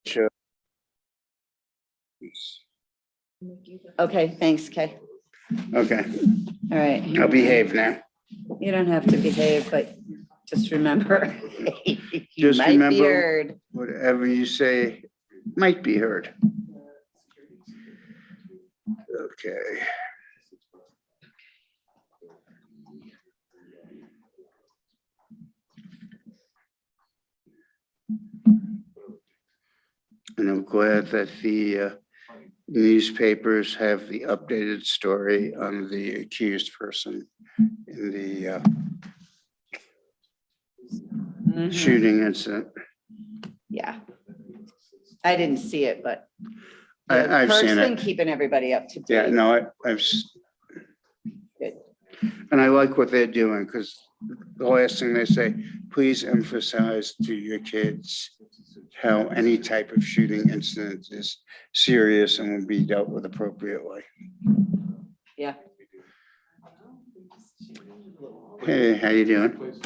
Sure. Okay, thanks, Kay. Okay, All right. I'll behave now. You don't have to behave, but just remember, you Just might be remember- heard. Whatever you say might be heard. Okay. And I'm glad that the newspapers have the updated story on the accused person in the Mhm. shooting incident. Yeah. I didn't see it, but I've Kirk's seen been it. keeping everybody up to Yeah, date. no, Good. and I like what they're doing, because the last thing they say, please emphasize to your kids how any type of shooting incident is serious and will be dealt with appropriately. Yeah. Hey, how you doing?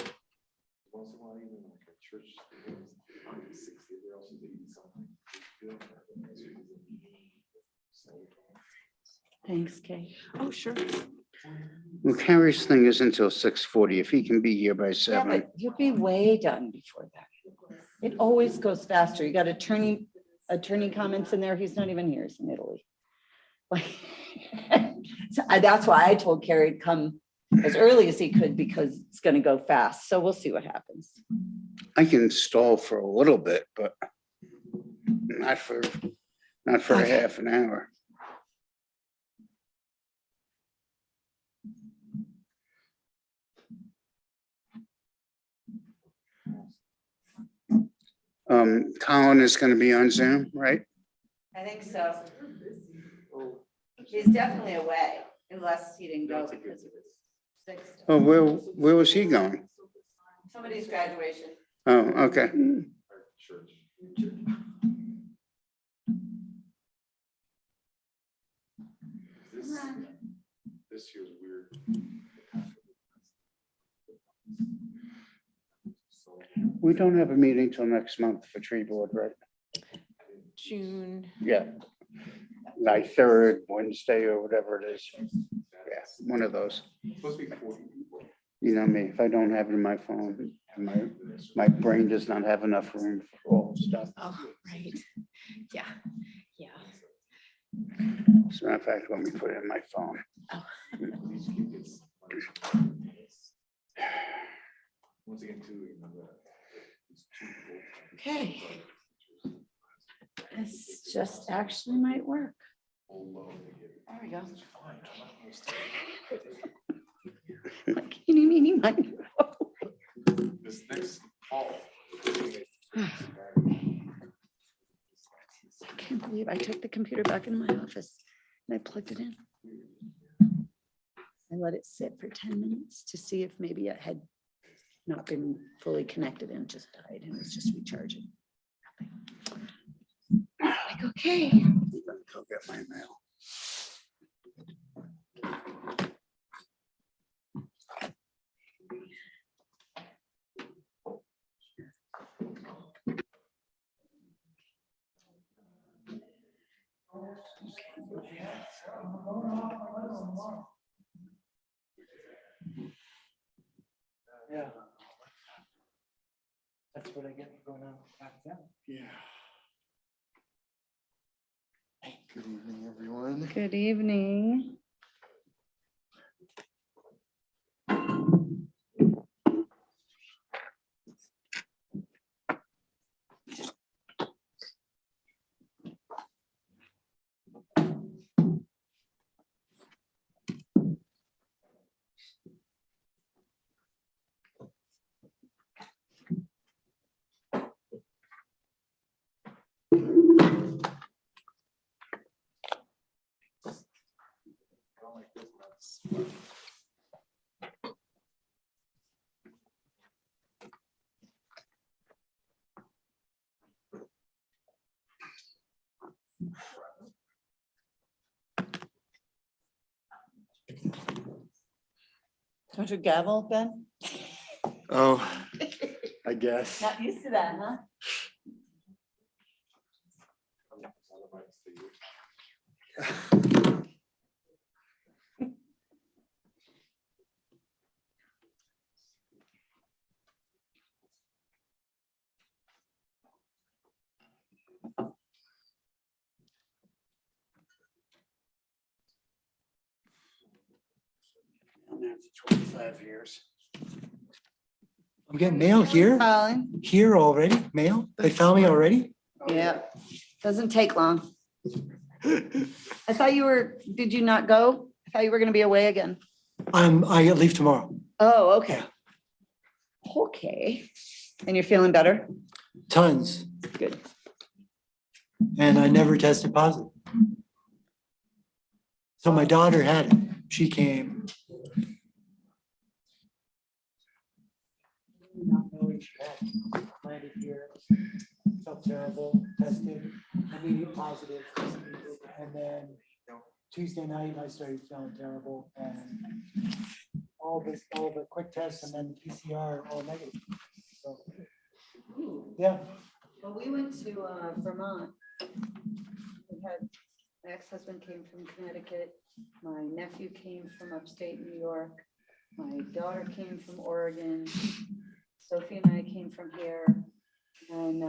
Thanks, Kay. Oh, sure. Well, Carrie's thing is until 6:40. If he can be here by Yeah, 7. but you'll be way done before that. It always goes faster. You got attorney comments in there. He's not even here. He's in Italy. Like, so that's why I told Carrie to come as early as he could, because it's gonna go fast. So we'll see what happens. I can stall for a little bit, but not for a half an hour. Colin is going to be on Zoom, right? I think so. He's definitely away, unless he didn't go because he was sick. Oh, where was he going? Somebody's graduation. Oh, okay. This year's weird. We don't have a meeting till next month for tree board, right? June. Yeah. Like third Wednesday or whatever it is. Yeah, one of those. Supposed to be 40 people. You know me, if I don't have it in my phone, my brain does not have enough room for all stuff. Oh, right. Yeah. Yeah. As a matter of fact, let me put it in my phone. Oh. Once again, too, remember. Okay. This just actually might work. There we go. Like, eeny, meeny, miny, moe. This next fall. I can't believe I took the computer back into my office and I plugged it in. I let it sit for 10 minutes to see if maybe it had not been fully connected and just died and was just recharging. Nothing. Like, okay. Go get my mail. Yeah. That's what I get for going on back then. Yeah. Good evening, everyone. Good evening. Don't you gavel, Ben? Oh, I guess. Not used to that, huh? Been there for 25 years. I'm getting mail here, Colin? here already, mail? They found me already? Yeah, doesn't take long. I thought you were, did you not go? I thought you were gonna be away again. I leave tomorrow. Oh, okay. Okay. And you're feeling better? Tons. Good. And I never tested positive. So my daughter had it. She came. Not knowing she had it. Landed here, felt terrible, tested, immediate positive. And then Tuesday night, I started feeling terrible and all the quick tests and then PCR all negative. So, yeah. Well, we went to Vermont. We had, my ex-husband came from Connecticut. My nephew came from upstate New York. My daughter came from Oregon. Sophie and I came from here. And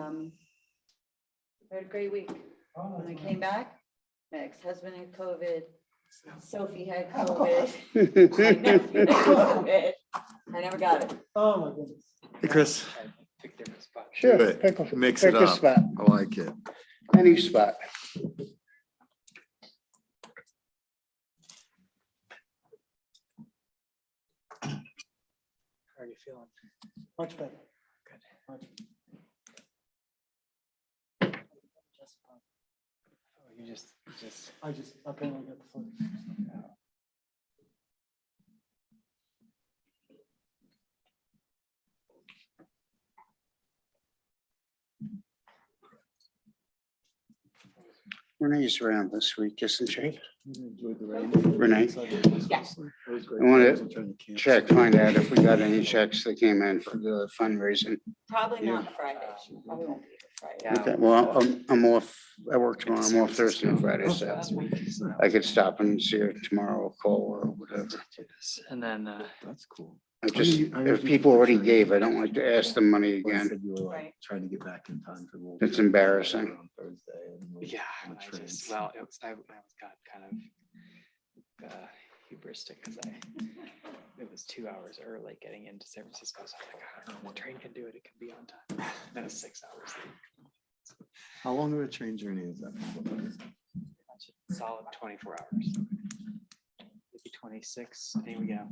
we had a great week. When I came back, my ex-husband had COVID. Sophie had COVID. My nephew had COVID. I never got it. Oh, my goodness. Hey, Chris. Sure, Good. pick Mix pick it a up. spot, I like it. any spot. How are you feeling? Much better. Good. Much. I just apparently got the flu. Renee's around this week, isn't she? Enjoyed the rain. Renee? Yes. I want to check, find out if we got any checks that came in for the fundraising. Probably not Friday. Probably won't be Friday. Okay, well, I'm off, I work tomorrow, I'm off Thursday and Friday, so I could stop and see her tomorrow or call or whatever. And then, That's cool. I just, if people already gave, I don't like to ask them money again. You were like Right. trying to get back in time for the. It's embarrassing. On Thursday and we're yeah, on the I train. just, well, it was, I got kind of hubristic because it was 2 hours early getting into San Francisco. So I was like, I don't know, the train can do it. It can be on time. Then it's 6 hours. late. How long of a train journey is that? Solid 24 hours. Maybe 26. I think we got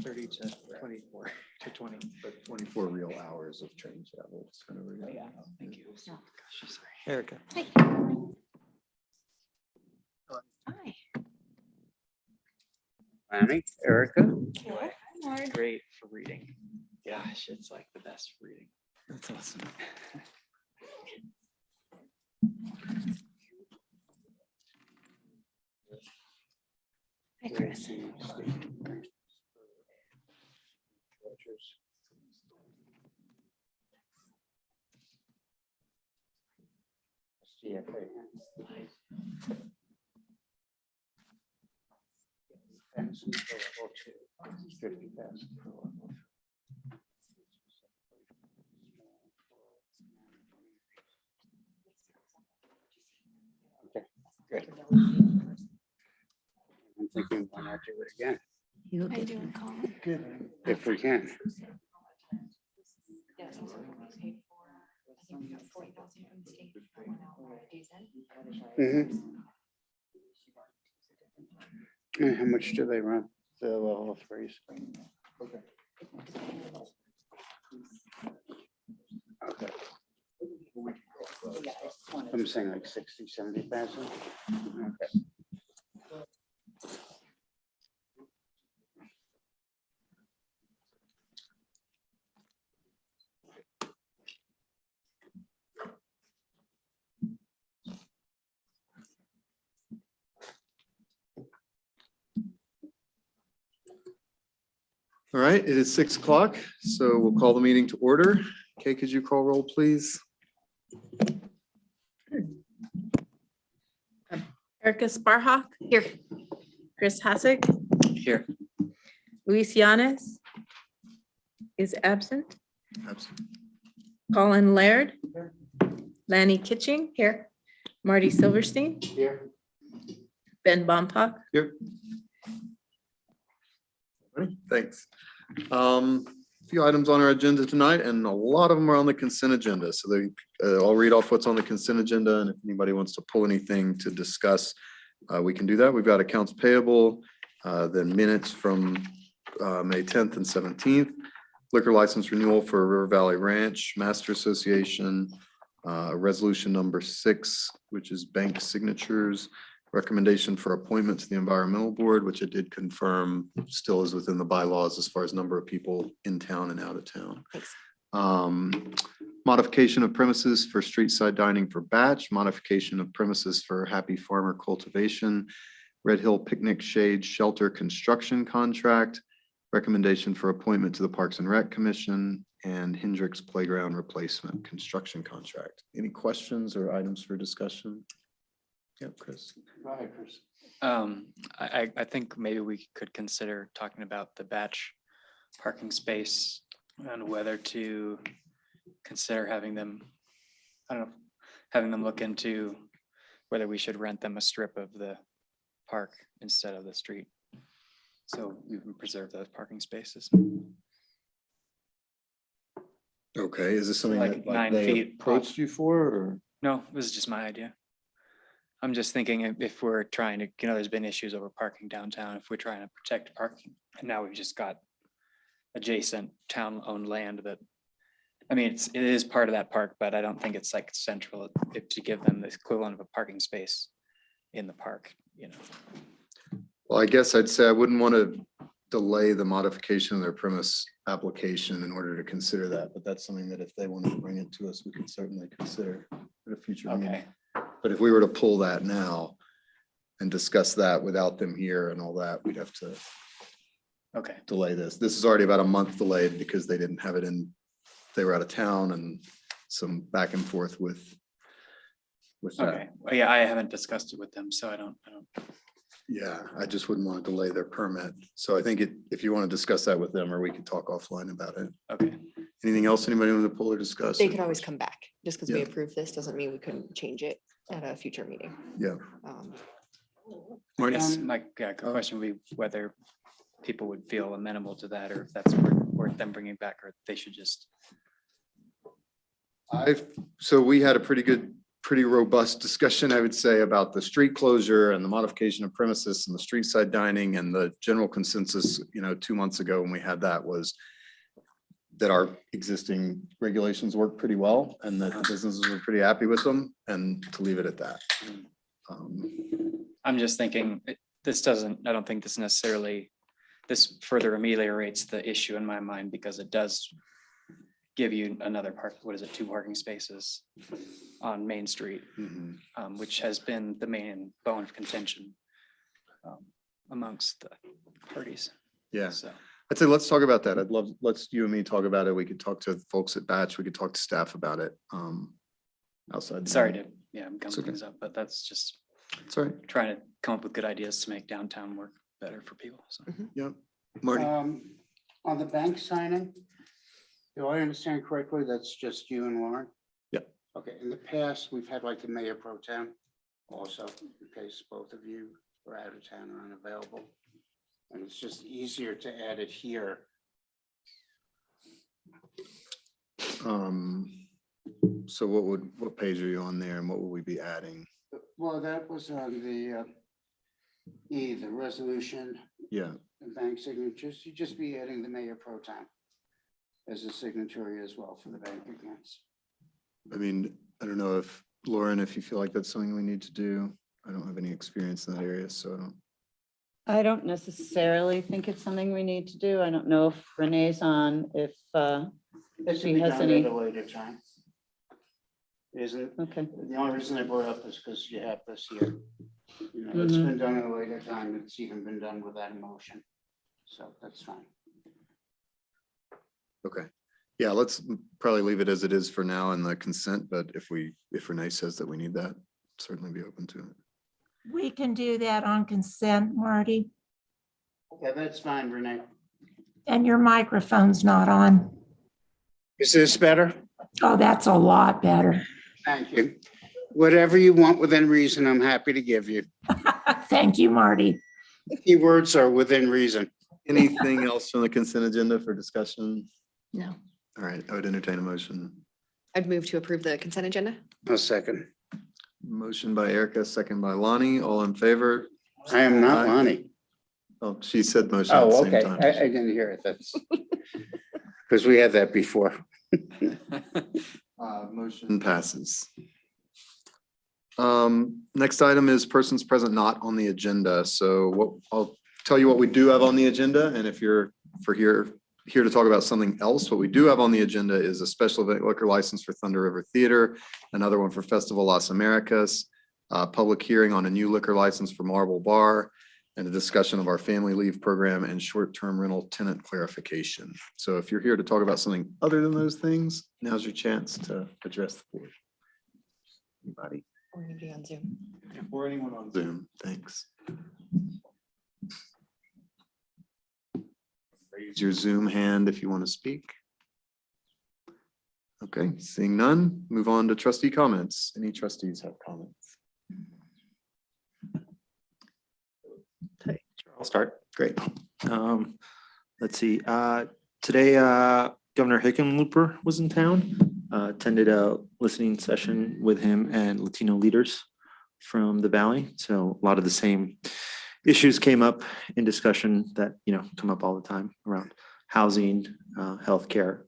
30 to 24 to 20. But 24 real hours of train travel. It's kind of weird. Yeah, thank you. Gosh, sorry. Erica. Hi. Annie, Erica? Great for reading. Gosh, it's like the best for reading. That's awesome. Hi, Chris. Okay, good. I'm thinking, why not do it again, How you doing, Colin? Good. if we can? Yes. I think we got 40,000 from the state for 1 hour. Days in. And how much do they run, the level threes? Okay. I'm saying like 60, 70,000. Okay. All right, it is 6 o'clock, so we'll call the meeting to order. Kay, could you call roll, please? Erica Sparhawk. Here. Chris Hassick. Here. Luis Yanes is absent. Absolutely. Colin Laird. Lanny Kitching. Here. Marty Silverstein. Here. Ben Bompock. Here. Thanks. Few items on our agenda tonight, and a lot of them are on the consent agenda. So I'll read off what's on the consent agenda, and if anybody wants to pull anything to discuss, we can do that. We've got accounts payable, then minutes from May 10th and 17th, liquor license renewal for River Valley Ranch Master Association, resolution number 6, which is bank signatures, recommendation for appointment to the environmental board, which it did confirm still is within the bylaws as far as number of people in town and out of town. Thanks. Modification of premises for street side dining for Batch, modification of premises for Happy Farmer Cultivation, Red Hill Picnic Shade Shelter Construction Contract, recommendation for appointment to the Parks and Rec Commission, and Hendricks Playground Replacement Construction Contract. Any questions or items for discussion? Yep, Chris. Go ahead, Chris. I think maybe we could consider talking about the Batch parking space and whether to consider having them, I don't know, having them look into whether we should rent them a strip of the park instead of the street. So we can preserve those parking spaces. Okay, is this something Like that 9 they feet approached you for, or? No, this is just my idea. I'm just thinking if we're trying to, there's been issues over parking downtown, if we're trying to protect parking, and now we've just got adjacent town-owned land that, I mean, it is part of that park, but I don't think it's like central to give them the equivalent of a parking space in the park. Well, I guess I'd say I wouldn't want to delay the modification of their premise application in order to consider that, but that's something that if they wanted to bring it to us, we could certainly consider at a future meeting. Okay, But if we were to pull that now and discuss that without them here and all that, we'd have to okay, delay this. This is already about a month delayed because they didn't have it in, they were out of town and some back and forth with that. okay. Well, yeah, I haven't discussed it with them, so I don't. Yeah, I just wouldn't want to delay their permit. So I think if you want to discuss that with them, or we could talk offline about it. Okay, Anything else anybody want to pull or discuss? They could always come back. Just because we Yeah. approve this doesn't mean we couldn't change it at a future meeting. Yeah. I guess my question would be whether people would feel amenable to that, or if that's worth them bringing back, or they should just. So we had a pretty robust discussion, I would say, about the street closure and the modification of premises and the street side dining, and the general consensus, 2 months ago when we had that was that our existing regulations work pretty well and that the businesses were pretty happy with them, and to leave it at that. I'm just thinking, I don't think this further ameliorates the issue in my mind, because it does give you another what is it, 2 parking spaces on Main Street, which has been the main bone of contention amongst the parties. Yeah, So, I'd say let's talk about that. Let's you and me talk about it. We could talk to folks at Batch. We could talk to staff about it. Outside. sorry to, gum It's okay. things up, but that's just It's all right. trying to come up with good ideas to make downtown work better for people. So. Yep. Marty, On the bank signing, do I understand correctly, that's just you and Lauren? Yep. Okay, in the past, we've had like the mayor pro tem also, in case both of you are out of town or unavailable. And it's just easier to add it here. so what page are you on there, and what will we be adding? Well, that was on the the resolution, Yeah, the bank signatures. You'd just be adding the mayor pro tem as a signatory as well for the bank accounts. I mean, I don't know if Lauren, if you feel like that's something we need to do. I don't have any experience in that area, so I don't. I don't necessarily think it's something we need to do. I don't know if Renee's on, if This she will be has done any. at a later time. Isn't, Okay, the only reason I brought it up is because you have this here. It's been done at a later time. It's even been done without a motion. So that's fine. Okay. Yeah, let's probably leave it as it is for now in the consent, but if Renee says that we need that, certainly be open to it. We can do that on consent, Marty, Okay, that's fine, Renee. and your microphone's not on. Is this better? Oh, that's a lot better. Thank you. Whatever you want within reason, I'm happy to give you. Thank you, Marty. Keywords are within reason. Anything else from the consent agenda for discussion? No. All right, I would entertain a motion. I'd move to approve the consent agenda. A second. Motion by Erica, second by Lonnie. All in favor? I am not Aye. Lonnie. Oh, she said motion at the Oh, same okay. time. I didn't hear it. That's because we had that before. Motion passes. Next item is persons present not on the agenda. So what, I'll tell you what we do have on the agenda, and if you're here to talk about something else, what we do have on the agenda is a special event liquor license for Thunder River Theater, another one for Festival Las Americas, a public hearing on a new liquor license for Marble Bar, and a discussion of our family leave program and short-term rental tenant clarification. So if you're here to talk about something other than those things, now's your chance to address the board. Anybody? Or anybody on Zoom. Or anyone on Zoom, thanks. Raise your Zoom hand if you want to speak. Okay, seeing none, move on to trustee comments. Any trustees have comments? I'll start. Great. Let's see, today, Governor Hickenlooper was in town, attended a listening session with him and Latino leaders from the Valley. So a lot of the same issues came up in discussion that, come up all the time around housing, healthcare,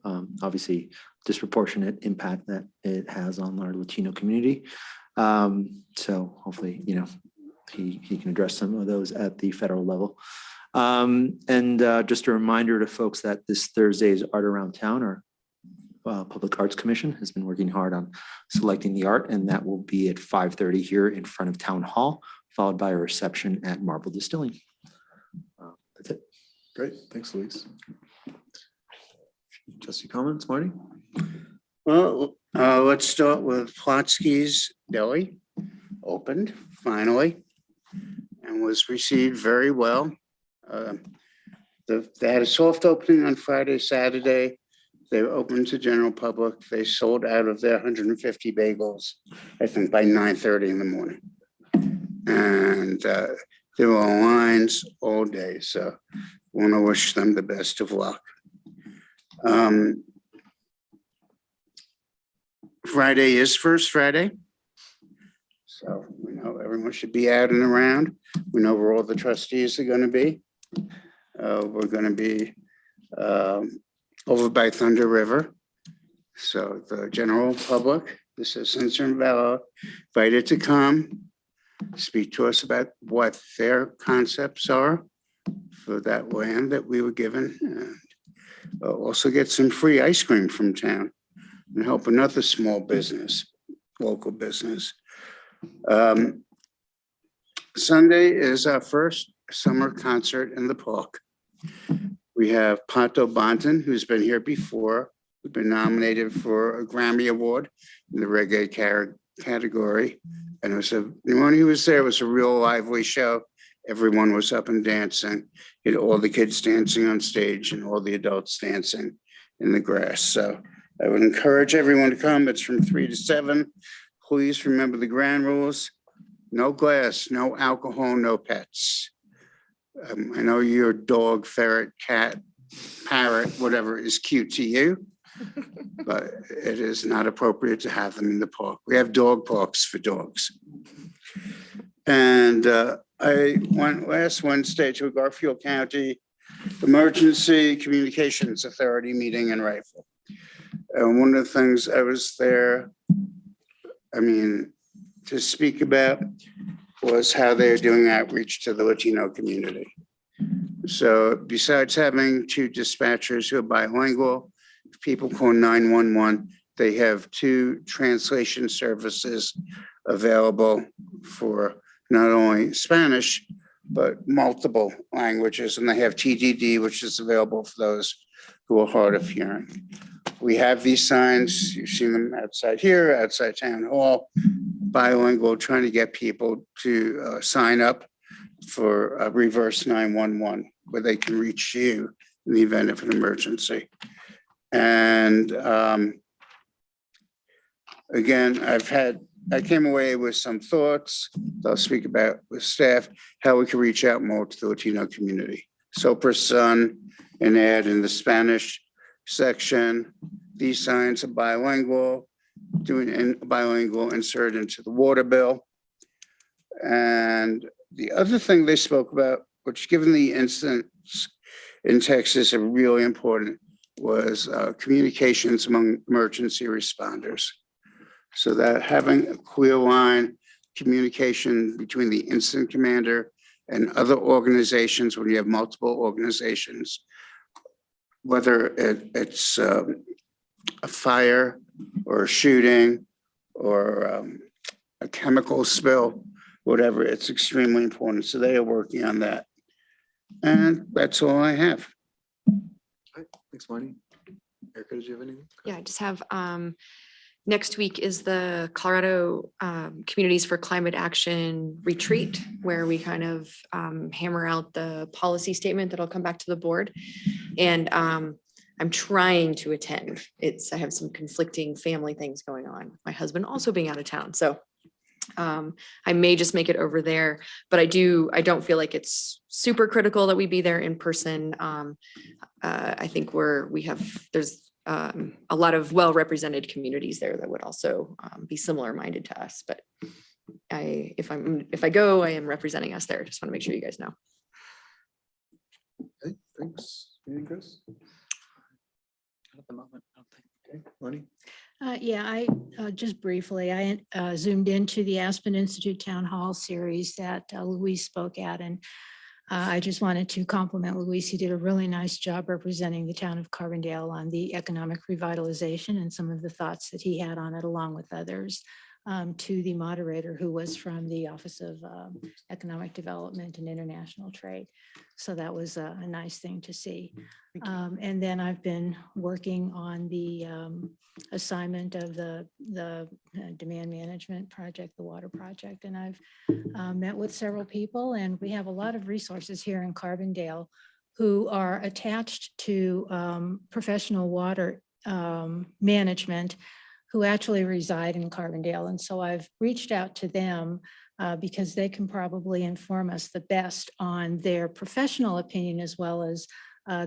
obviously disproportionate impact that it has on our Latino community. So hopefully, he can address some of those at the federal level. And just a reminder to folks that this Thursday's Art Around Town, our Public Arts Commission has been working hard on selecting the art, and that will be at 5:30 here in front of Town Hall, followed by a reception at Marble Distilling. That's it. Great, thanks, Luis. Trustee comments, Marty? Well, let's start with Plotsky's Deli, opened finally, and was received very well. They had a soft opening on Friday, Saturday. They were open to general public. They sold out of their 150 bagels, I think by 9:30 in the morning. And there were lines all day, so want to wish them the best of luck. Friday is First Friday. So we know everyone should be out and around. We know where all the trustees are going to be. We're going to be over by Thunder River. So the general public, the citizens are invited to come, speak to us about what their concepts are for that land that we were given. And also get some free ice cream from town and help another small business, local business. Sunday is our first summer concert in the park. We have Pato Bonton, who's been here before. We've been nominated for a Grammy Award in the reggae category. And when he was there, it was a real lively show. Everyone was up and dancing. You had all the kids dancing on stage and all the adults dancing in the grass. So I would encourage everyone to come. It's from 3 to 7. Please remember the ground rules. No glass, no alcohol, no pets. I know your dog, ferret, cat, parrot, whatever is cute to you, but it is not appropriate to have them in the park. We have dog parks for dogs. And I went last Wednesday to a Garfield County Emergency Communications Authority meeting in Rifle. And one of the things I was there, to speak about was how they're doing outreach to the Latino community. So besides having 2 dispatchers who are bilingual, if people call 911, they have 2 translation services available for not only Spanish, but multiple languages. And they have TDD, which is available for those who are hard of hearing. We have these signs, you've seen them outside here, outside town hall, bilingual, trying to get people to sign up for reverse 911, where they can reach you in the event of an emergency. And again, I came away with some thoughts that I'll speak about with staff, how we can reach out more to the Latino community. So per son, an ad in the Spanish section, these signs are bilingual, doing a bilingual insert into the water bill. And the other thing they spoke about, which given the incidents in Texas are really important, was communications among emergency responders. So that having a clear line communication between the incident commander and other organizations, when you have multiple organizations, whether it's a fire or a shooting or a chemical spill, whatever, it's extremely important. So they are working on that. And that's all I have. Thanks, Marty. Erica, did you have anything? Yeah, I just have, next week is the Colorado Communities for Climate Action Retreat, where we kind of hammer out the policy statement that'll come back to the board. And I'm trying to attend. I have some conflicting family things going on. My husband also being out of town. So I may just make it over there, but I don't feel like it's super critical that we be there in person. I think there's a lot of well-represented communities there that would also be similar minded to us, but if I go, I am representing us there. Just want to make sure you guys know. Okay, thanks. Anything, Chris? At the moment, I don't think. Okay, Marty? Yeah, I just briefly, I zoomed into the Aspen Institute Town Hall series that Louise spoke at, and I just wanted to compliment Louise. He did a really nice job representing the town of Carbondale on the economic revitalization and some of the thoughts that he had on it, along with others, to the moderator, who was from the Office of Economic Development and International Trade. So that was a nice thing to see. And then I've been working on the assignment of the demand management project, the water project. And I've met with several people, and we have a lot of resources here in Carbondale who are attached to professional water management, who actually reside in Carbondale. And so I've reached out to them because they can probably inform us the best on their professional opinion, as well as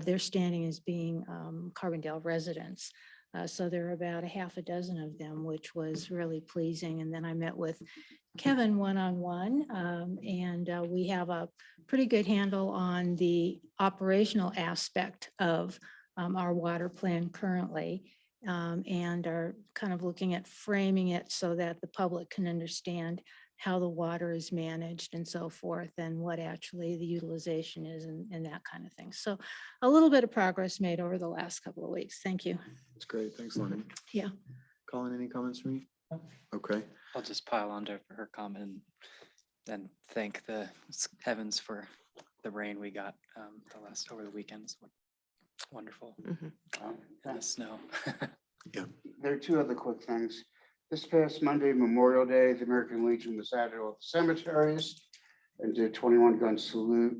their standing as being Carbondale residents. So there are about a half a dozen of them, which was really pleasing. And then I met with Kevin one-on-one, and we have a pretty good handle on the operational aspect of our water plan currently, and are kind of looking at framing it so that the public can understand how the water is managed and so forth, and what actually the utilization is, and that kind of thing. So a little bit of progress made over the last couple of weeks. Thank you. That's great. Thanks, Lonnie. Yeah. Colin, any comments from you? Okay. I'll just pile on to her comment and thank the heavens for the rain we got over the weekend. It's wonderful. And the snow. There are two other quick things. This past Monday, Memorial Day, the American Legion was at all the cemeteries and did 21 gun salute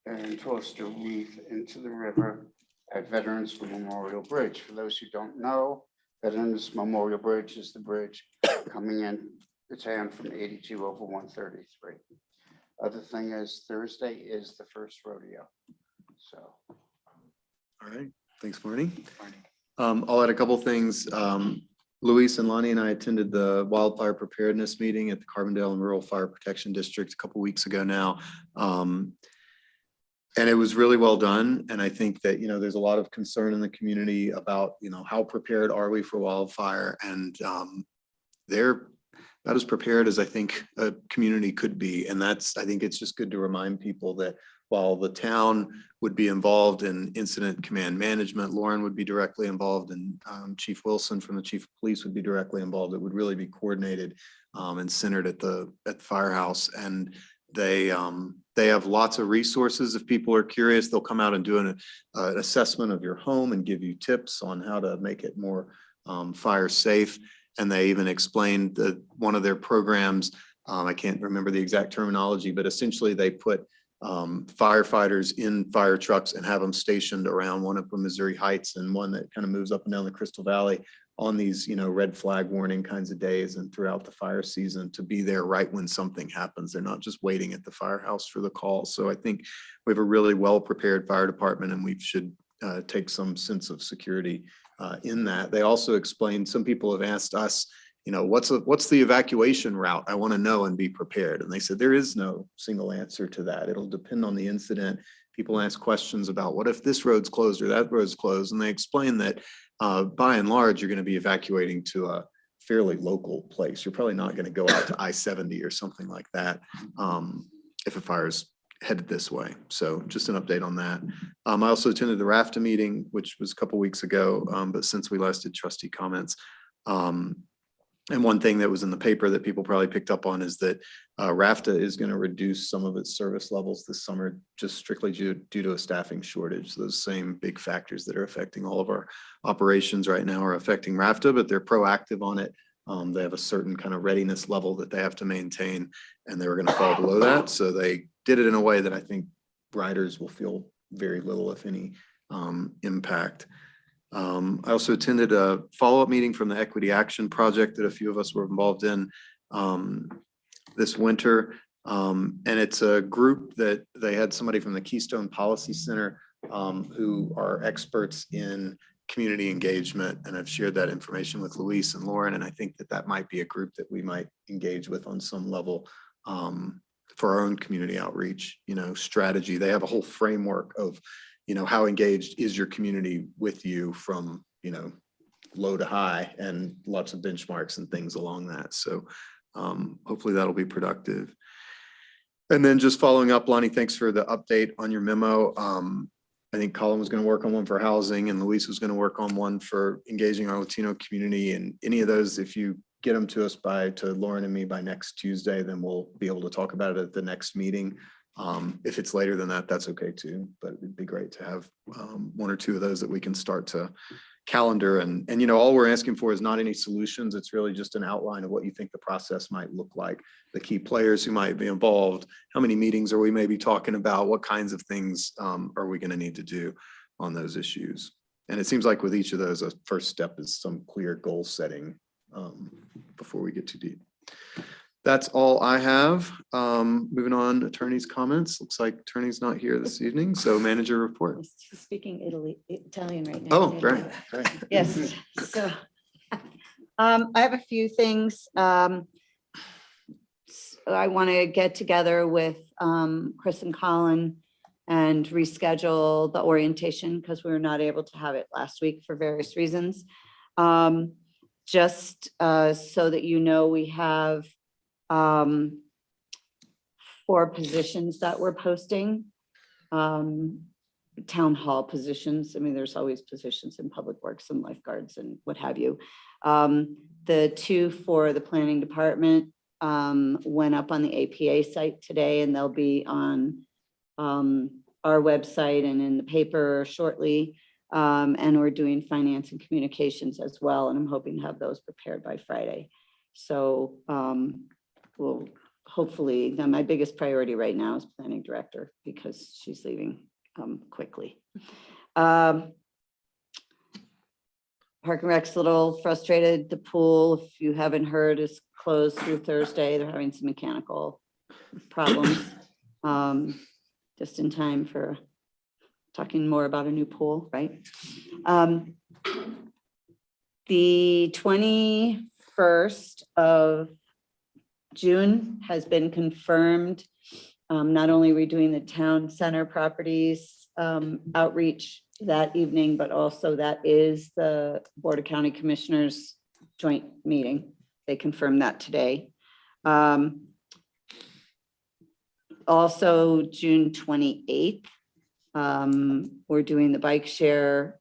and tossed a wreath into the river at Veterans Memorial Bridge. For those who don't know, Veterans Memorial Bridge is the bridge coming in the town from 82 over 133. Other thing is Thursday is the first rodeo. So. All right. Thanks, Marty. I'll add a couple things. Luis and Lonnie and I attended the wildfire preparedness meeting at the Carbondale and Rural Fire Protection District a couple weeks ago now. And it was really well done. And I think that, there's a lot of concern in the community about, how prepared are we for wildfire? And they're about as prepared as I think a community could be. And I think it's just good to remind people that while the town would be involved in incident command management, Lauren would be directly involved, and Chief Wilson from the Chief of Police would be directly involved. It would really be coordinated and centered at the firehouse. And They have lots of resources. If people are curious, they'll come out and do an assessment of your home and give you tips on how to make it more fire safe. And they even explained that one of their programs, I can't remember the exact terminology, but essentially they put firefighters in fire trucks and have them stationed around one up in Missouri Heights and one that kind of moves up and down the Crystal Valley on these, red flag warning kinds of days and throughout the fire season to be there right when something happens. They're not just waiting at the firehouse for the call. So I think we have a really well-prepared fire department, and we should take some sense of security in that. They also explained, some people have asked us, what's the evacuation route? I want to know and be prepared. And they said there is no single answer to that. It'll depend on the incident. People ask questions about what if this road's closed or that road's closed, and they explain that by and large, you're going to be evacuating to a fairly local place. You're probably not going to go out to I-70 or something like that if a fire's headed this way. So just an update on that. I also attended the RAFTA meeting, which was a couple weeks ago, but since we last did trustee comments. And one thing that was in the paper that people probably picked up on is that RAFTA is going to reduce some of its service levels this summer, just strictly due to a staffing shortage. Those same big factors that are affecting all of our operations right now are affecting RAFTA, but they're proactive on it. They have a certain kind of readiness level that they have to maintain, and they were going to fall below that. So they did it in a way that I think riders will feel very little, if any, impact. I also attended a follow-up meeting from the Equity Action Project that a few of us were involved in this winter. And it's a group that they had somebody from the Keystone Policy Center who are experts in community engagement. And I've shared that information with Luis and Lauren. And I think that might be a group that we might engage with on some level for our own community outreach, strategy. They have a whole framework of how engaged is your community with you from, low to high, and lots of benchmarks and things along that. So hopefully that'll be productive. And then just following up, Lonnie, thanks for the update on your memo. I think Colin was going to work on one for housing, and Luis was going to work on one for engaging our Latino community. And any of those, if you get them to us to Lauren and me by next Tuesday, then we'll be able to talk about it at the next meeting. If it's later than that, that's okay too, but it'd be great to have one or two of those that we can start to calendar. And all we're asking for is not any solutions. It's really just an outline of what you think the process might look like, the key players who might be involved, how many meetings are we maybe talking about, what kinds of things are we going to need to do on those issues. And it seems like with each of those, a first step is some clear goal setting before we get too deep. That's all I have. Moving on, attorney's comments. Looks like attorney's not here this evening, so manager report. She's speaking Italian right now. Oh, right. Yes, so I have a few things. I want to get together with Chris and Colin and reschedule the orientation because we were not able to have it last week for various reasons. Just so that we have 4 positions that we're posting, town hall positions. I mean, there's always positions in public works and lifeguards and what have you. The 2 for the planning department went up on the APA site today, and they'll be on our website and in the paper shortly. And we're doing finance and communications as well, and I'm hoping to have those prepared by Friday. So we'll hopefully, my biggest priority right now is planning director because she's leaving quickly. Park and Rec's a little frustrated. The pool, if you haven't heard, is closed through Thursday. They're having some mechanical problems. Just in time for talking more about a new pool, right? The 21st of June has been confirmed. Not only are we doing the town center properties outreach that evening, but also that is the Board of County Commissioners joint meeting. They confirmed that today. Also, June 28th, we're doing the bike share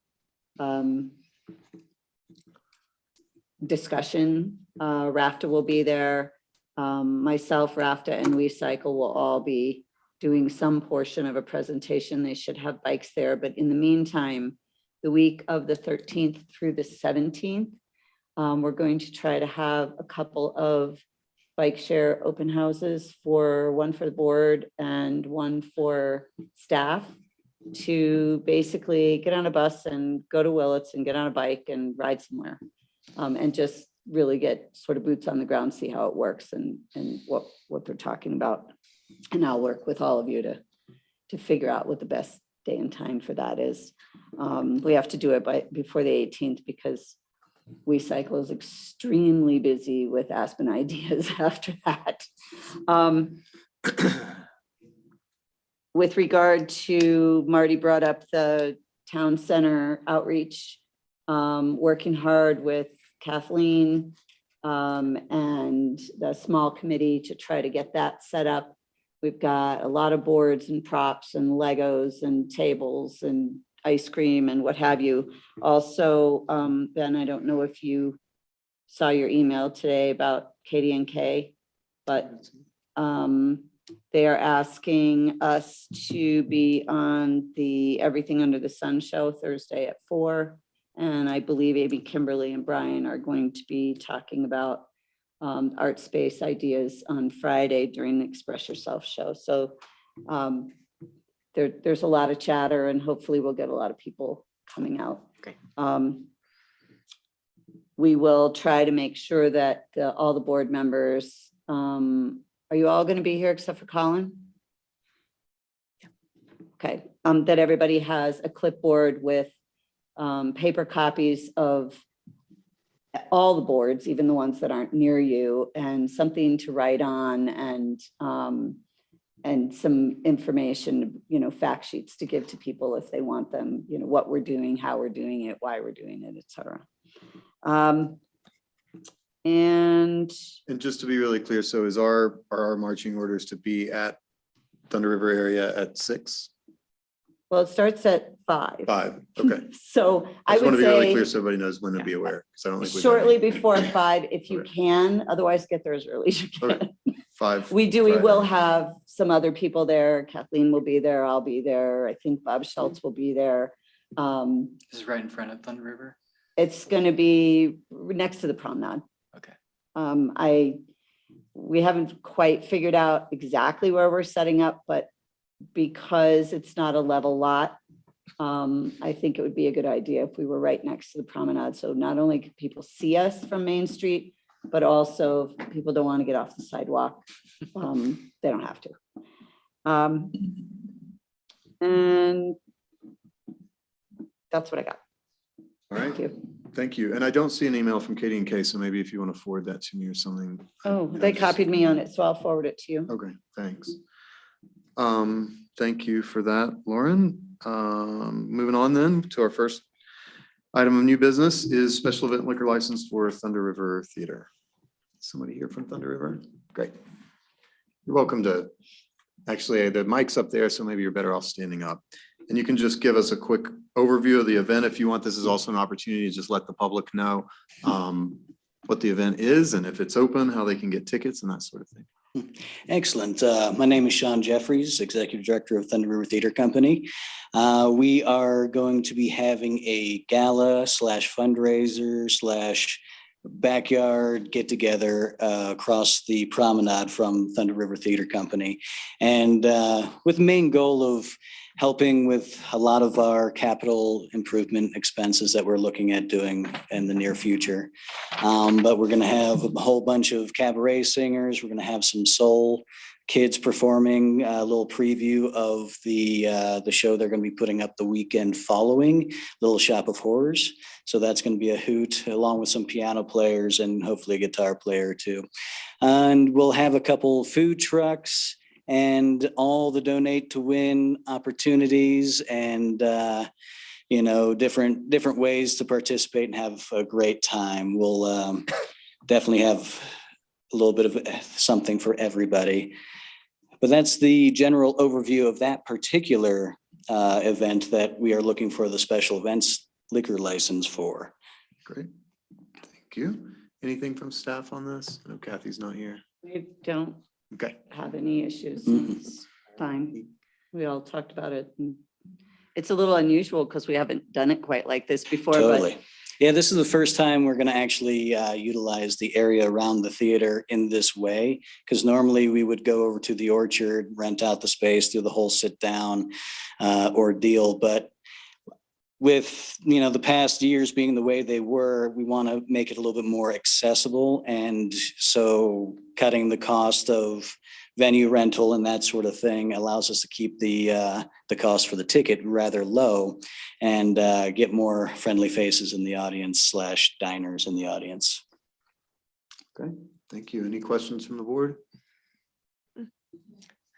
discussion. RAFTA will be there. Myself, Rafta, and We Cycle will all be doing some portion of a presentation. They should have bikes there, but in the meantime, the week of the 13th through the 17th, we're going to try to have a couple of bike share open houses, one for the board and one for staff, to basically get on a bus and go to Willits and get on a bike and ride somewhere. And just really get sort of boots on the ground, see how it works and what they're talking about. And I'll work with all of you to figure out what the best day and time for that is. We have to do it before the 18th because We Cycle is extremely busy with Aspen ideas after that. With regard to, Marty brought up the town center outreach, working hard with Kathleen and the small committee to try to get that set up. We've got a lot of boards and props and Legos and tables and ice cream and what have you. Also, Ben, I don't know if you saw your email today about KD&K, but they are asking us to be on the Everything Under the Sun show Thursday at 4. And I believe Amy, Kimberly, and Brian are going to be talking about art space ideas on Friday during the Express Yourself show. So there's a lot of chatter and hopefully we'll get a lot of people coming out. Great. We will try to make sure that all the board members, are you all going to be here except for Colin? Okay, that everybody has a clipboard with paper copies of all the boards, even the ones that aren't near you, and something to write on and some information, fact sheets to give to people if they want them, what we're doing, how we're doing it, why we're doing it, etc. And just to be really clear, so are our marching orders to be at Thunder River area at 6? well, it starts at 5. 5, okay. So I I just want would to be really clear say so everybody knows when to be aware, because I don't think we've done shortly anything. before 5, if you Okay. can, otherwise get there as early as you Okay. can. 5. We Friday. will have some other people there. Kathleen will be there. I'll be there. I think Bob Schultz will be there. This is right in front of Thunder River. It's going to be next to the promenade. Okay. We haven't quite figured out exactly where we're setting up, but because it's not a level lot, I think it would be a good idea if we were right next to the promenade. So not only can people see us from Main Street, but also if people don't want to get off the sidewalk, they don't have to. And that's what I got. All right, Thank you. thank you. And I don't see an email from KD&K, so maybe if you want to forward that to me or something. Oh, they copied me on it, so I'll forward it to you. Okay, thanks. Thank you for that, Lauren. Moving on then to our first item of new business is special event liquor license for Thunder River Theater. Somebody here from Thunder River? Great. You're welcome to, actually, the mic's up there, so maybe you're better off standing up. And you can just give us a quick overview of the event if you want. This is also an opportunity to just let the public know what the event is and if it's open, how they can get tickets and that sort of thing. Excellent. My name is Sean Jeffries, Executive Director of Thunder River Theater Company. We are going to be having a gala / fundraiser / backyard get together across the promenade from Thunder River Theater Company. And with the main goal of helping with a lot of our capital improvement expenses that we're looking at doing in the near future. But we're going to have a whole bunch of cabaret singers. We're going to have some soul kids performing, a little preview of the show they're going to be putting up the weekend following, Little Shop of Horrors. So that's going to be a hoot, along with some piano players and hopefully a guitar player too. And we'll have a couple food trucks and all the donate to win opportunities and different ways to participate and have a great time. We'll definitely have a little bit of something for everybody. But that's the general overview of that particular event that we are looking for the special events liquor license for. Great, thank you. Anything from staff on this? I know Kathy's not here. We don't Okay. have any issues. Mhm. It's fine. We all talked about it. And it's a little unusual because we haven't done it quite like this before, but Totally. Yeah, this is the first time we're gonna actually utilize the area around the theater in this way. Because normally we would go over to the Orchard, rent out the space, do the whole sit down ordeal. But with, the past years being the way they were, we want to make it a little bit more accessible. And so cutting the cost of venue rental and that sort of thing allows us to keep the cost for the ticket rather low and get more friendly faces in the audience / diners in the audience. Okay, thank you. Any questions from the board?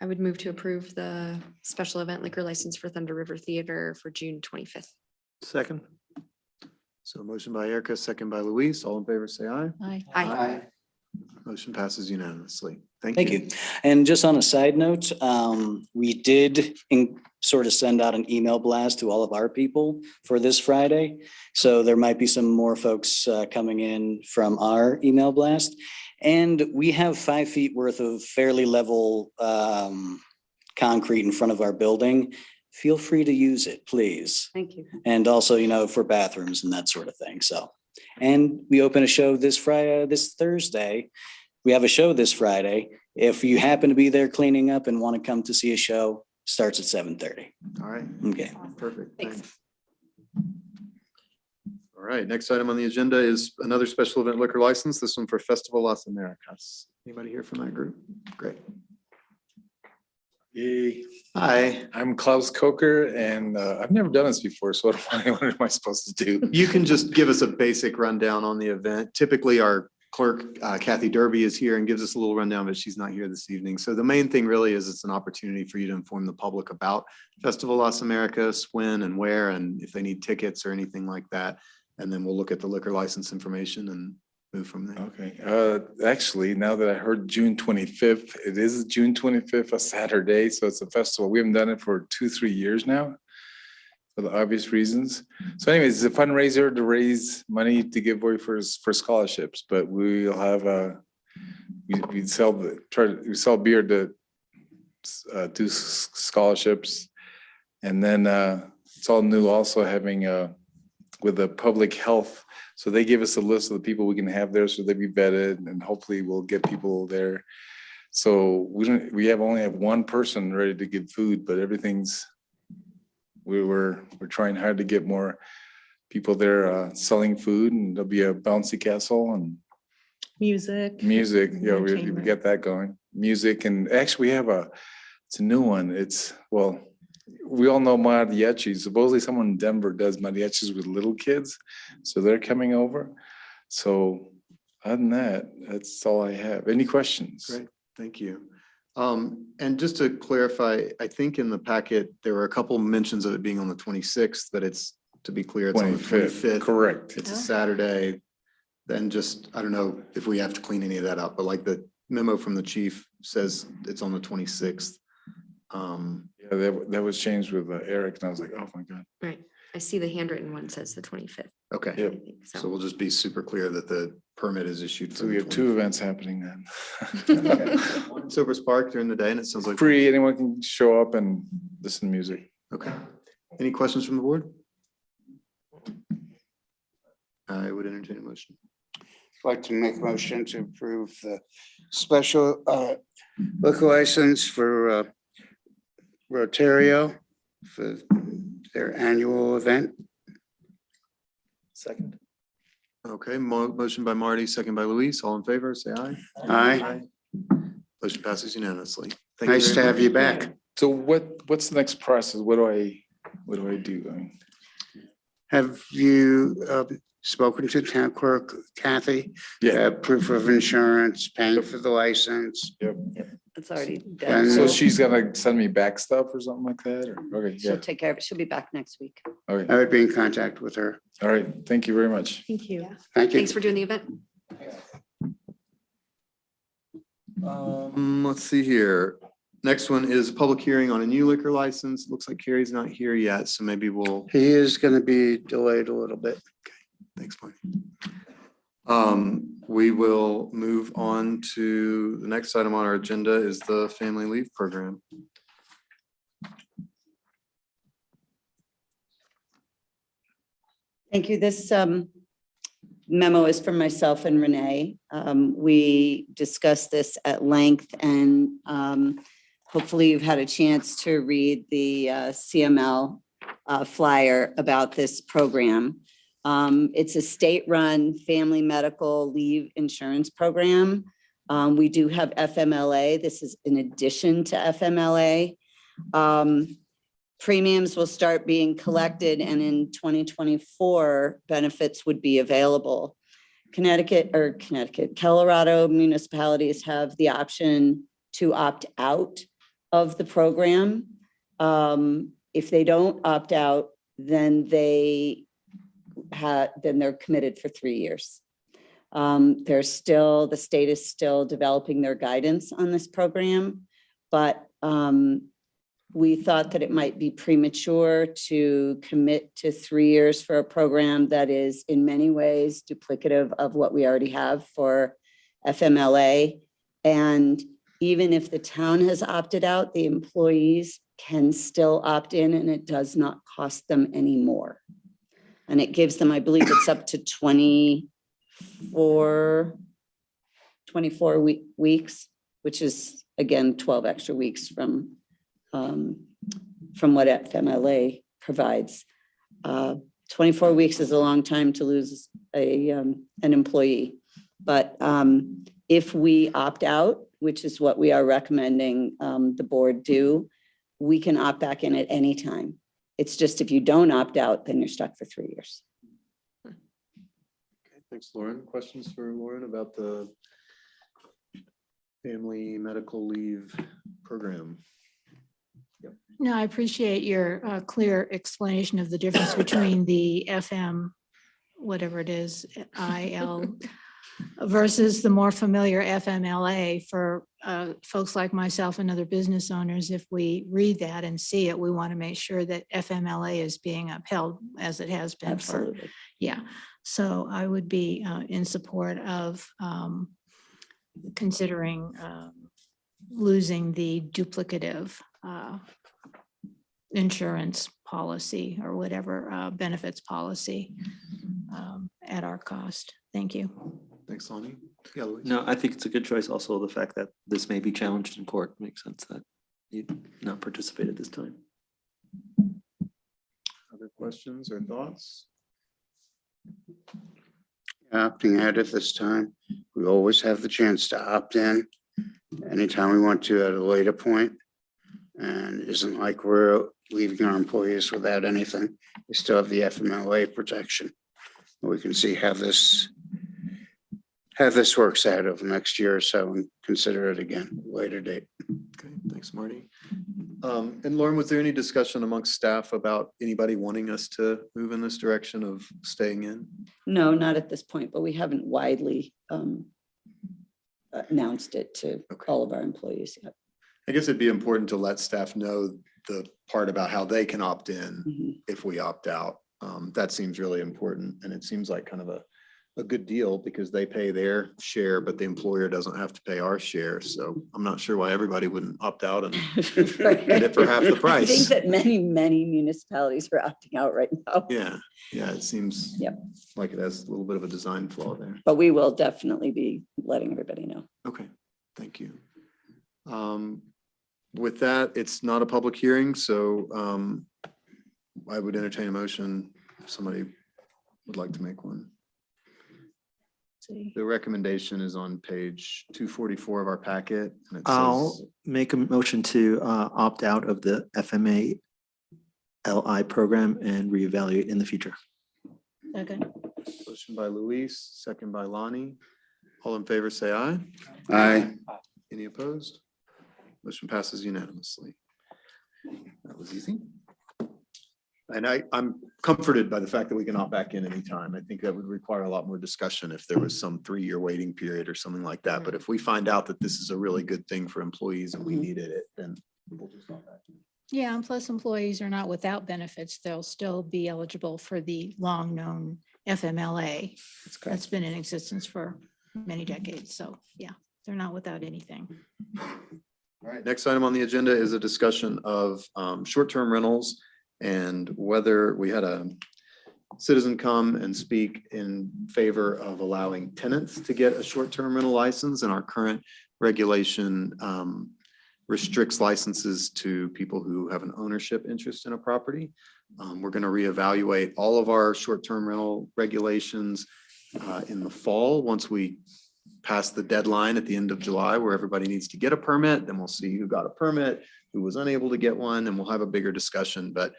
I would move to approve the special event liquor license for Thunder River Theater for June 25th. Second. So motion by Erica, second by Luis. All in favor, say aye. Aye. Aye. Motion passes unanimously. Thank you. And just on a side note, we did sort of send out an email blast to all of our people for this Friday. So there might be some more folks coming in from our email blast. And we have 5 feet worth of fairly level concrete in front of our building. Feel free to use it, please. thank you. And also, for bathrooms and that sort of thing. So, and we open a show this Thursday. We have a show this Friday. If you happen to be there cleaning up and want to come to see a show, starts at 7:30. All right, Okay. perfect. Thanks. Thanks. All right, next item on the agenda is another special event liquor license, this one for Festival Las Americas. Anybody here from that group? Great. Hey, Hi, I'm Klaus Coker and I've never done this before, so what am I supposed to do? you can just give us a basic rundown on the event. Typically, our clerk, Kathy Derby, is here and gives us a little rundown, but she's not here this evening. So the main thing really is it's an opportunity for you to inform the public about Festival Las Americas, when and where, and if they need tickets or anything like that. And then we'll look at the liquor license information and move from there. Okay, actually, now that I heard June 25th, it is June 25th, a Saturday, so it's a festival. We haven't done it for 2-3 years now for the obvious reasons. So anyways, it's a fundraiser to raise money to give away for scholarships, but we'll have we sell beer to do scholarships. And then it's all new also having with the public health. So they give us a list of the people we can have there, so they be vetted, and hopefully we'll get people there. So we only have one person ready to give food, but we're trying hard to get more people there selling food, and there'll be a bouncy castle and Music. yeah, we Entertainment. get that going. Music, and actually it's a new one. We all know mariachi. Supposedly someone in Denver does mariachis with little kids. So they're coming over. So other than that, that's all I have. Any questions? Great, thank you. And just to clarify, I think in the packet, there were a couple mentions of it being on the 26th, but it's, to be clear, it's on the 25th. Correct. It's a Saturday. Then just, I don't know if we have to clean any of that up, but like the memo from the chief says it's on the 26th. Yeah, that was changed with Eric, and I was like, oh my God. Right. I see the handwritten one says the 25th. Okay, Yep. I think so so. we'll just be super clear that the permit is issued. So we have 2 events happening then. One in Silver Spark during the day, and it sounds like. Free, anyone can show up and listen to music. Okay. Any questions from the board? I would entertain a motion. I'd like to make a motion to approve the special liquor license for Rotario for their annual event. Second. Okay, motion by Marty, second by Luis. All in favor, say aye. Aye. Motion passes unanimously. Thank you Nice to very have much. you back. So what's the next process? What do I do? I mean, Have you spoken to town clerk Kathy? Yeah. Proof of insurance, paying for the license. It's already And- done. so she's gonna send me back stuff or something like that, or, okay, She'll yeah, take care of it. She'll be back next week. okay, I would be in contact with her. all right, thank you very much. Thank you. Thank you. Thanks for doing the event. Let's see here. Next one is a public hearing on a new liquor license. Looks like Carrie's not here yet, so maybe we'll, He is going to be delayed a little bit. thanks, Marty. We will move on to the next item on our agenda is the family leave program. Thank you. This memo is from myself and Renee. We discussed this at length and hopefully you've had a chance to read the CML flyer about this program. It's a state-run family medical leave insurance program. We do have FMLA. This is in addition to FMLA. Premiums will start being collected and in 2024, benefits would be available. Colorado municipalities have the option to opt out of the program. If they don't opt out, then they're committed for 3 years. The state is still developing their guidance on this program, but we thought that it might be premature to commit to 3 years for a program that is in many ways duplicative of what we already have for FMLA. And even if the town has opted out, the employees can still opt in and it does not cost them any more. And it gives them, I believe it's up to 24 weeks, which is again, 12 extra weeks from what FMLA provides. 24 weeks is a long time to lose an employee. But if we opt out, which is what we are recommending the board do, we can opt back in at any time. It's just if you don't opt out, then you're stuck for 3 years. Okay, thanks, Lauren. Questions for Lauren about the family medical leave program? No, I appreciate your clear explanation of the difference between the FM, whatever it is, IL versus the more familiar FMLA for folks like myself and other business owners. If we read that and see it, we want to make sure that FMLA is being upheld as it has been. Absolutely. Yeah, so I would be in support of considering losing the duplicative insurance policy or whatever benefits policy at our cost. Thank you. Thanks, Lonnie. Yeah, Louise. No, I think it's a good choice. Also, the fact that this may be challenged in court makes sense that you not participate at this time. Other questions or thoughts? Opting out at this time, we always have the chance to opt in anytime we want to at a later point. And it isn't like we're leaving our employees without anything. We still have the FMLA protection. We can see how this works out over the next year or so and consider it again at a later date. Okay, thanks, Marty. And Lauren, was there any discussion amongst staff about anybody wanting us to move in this direction of staying in? No, not at this point, but we haven't widely announced it to all of our employees yet. I guess it'd be important to let staff know the part about how they can opt in Mhm. if we opt out. That seems really important. And it seems like kind of a good deal because they pay their share, but the employer doesn't have to pay our share. So I'm not sure why everybody wouldn't opt out and get it for half the I price. think that many municipalities are opting out right now. Yeah, it seems Yep. like it has a little bit of a design flaw there. But we will definitely be letting everybody know. Okay, thank you. With that, it's not a public hearing, so I would entertain a motion if somebody would like to make one. See. The recommendation is on page 244 of our packet. And it I'll says, make a motion to opt out of the FMA LI program and reevaluate in the future. Okay. motion by Luis, second by Lonnie. All in favor, say aye. Aye. Any opposed? Motion passes unanimously. That was easy. And I'm comforted by the fact that we can opt back in anytime. I think that would require a lot more discussion if there was some 3-year waiting period or something like that. But if we find out that this is a really good thing for employees and we needed it, then we'll just opt back in. Yeah, and plus employees are not without benefits. They'll still be eligible for the long-known FMLA. That's That's been in existence for many decades. So yeah, they're not without anything. All right, next item on the agenda is a discussion of short-term rentals and whether we had a citizen come and speak in favor of allowing tenants to get a short-term rental license, and our current regulation restricts licenses to people who have an ownership interest in a property. We're going to reevaluate all of our short-term rental regulations in the fall, once we pass the deadline at the end of July where everybody needs to get a permit. Then we'll see who got a permit, who was unable to get one, and we'll have a bigger discussion. But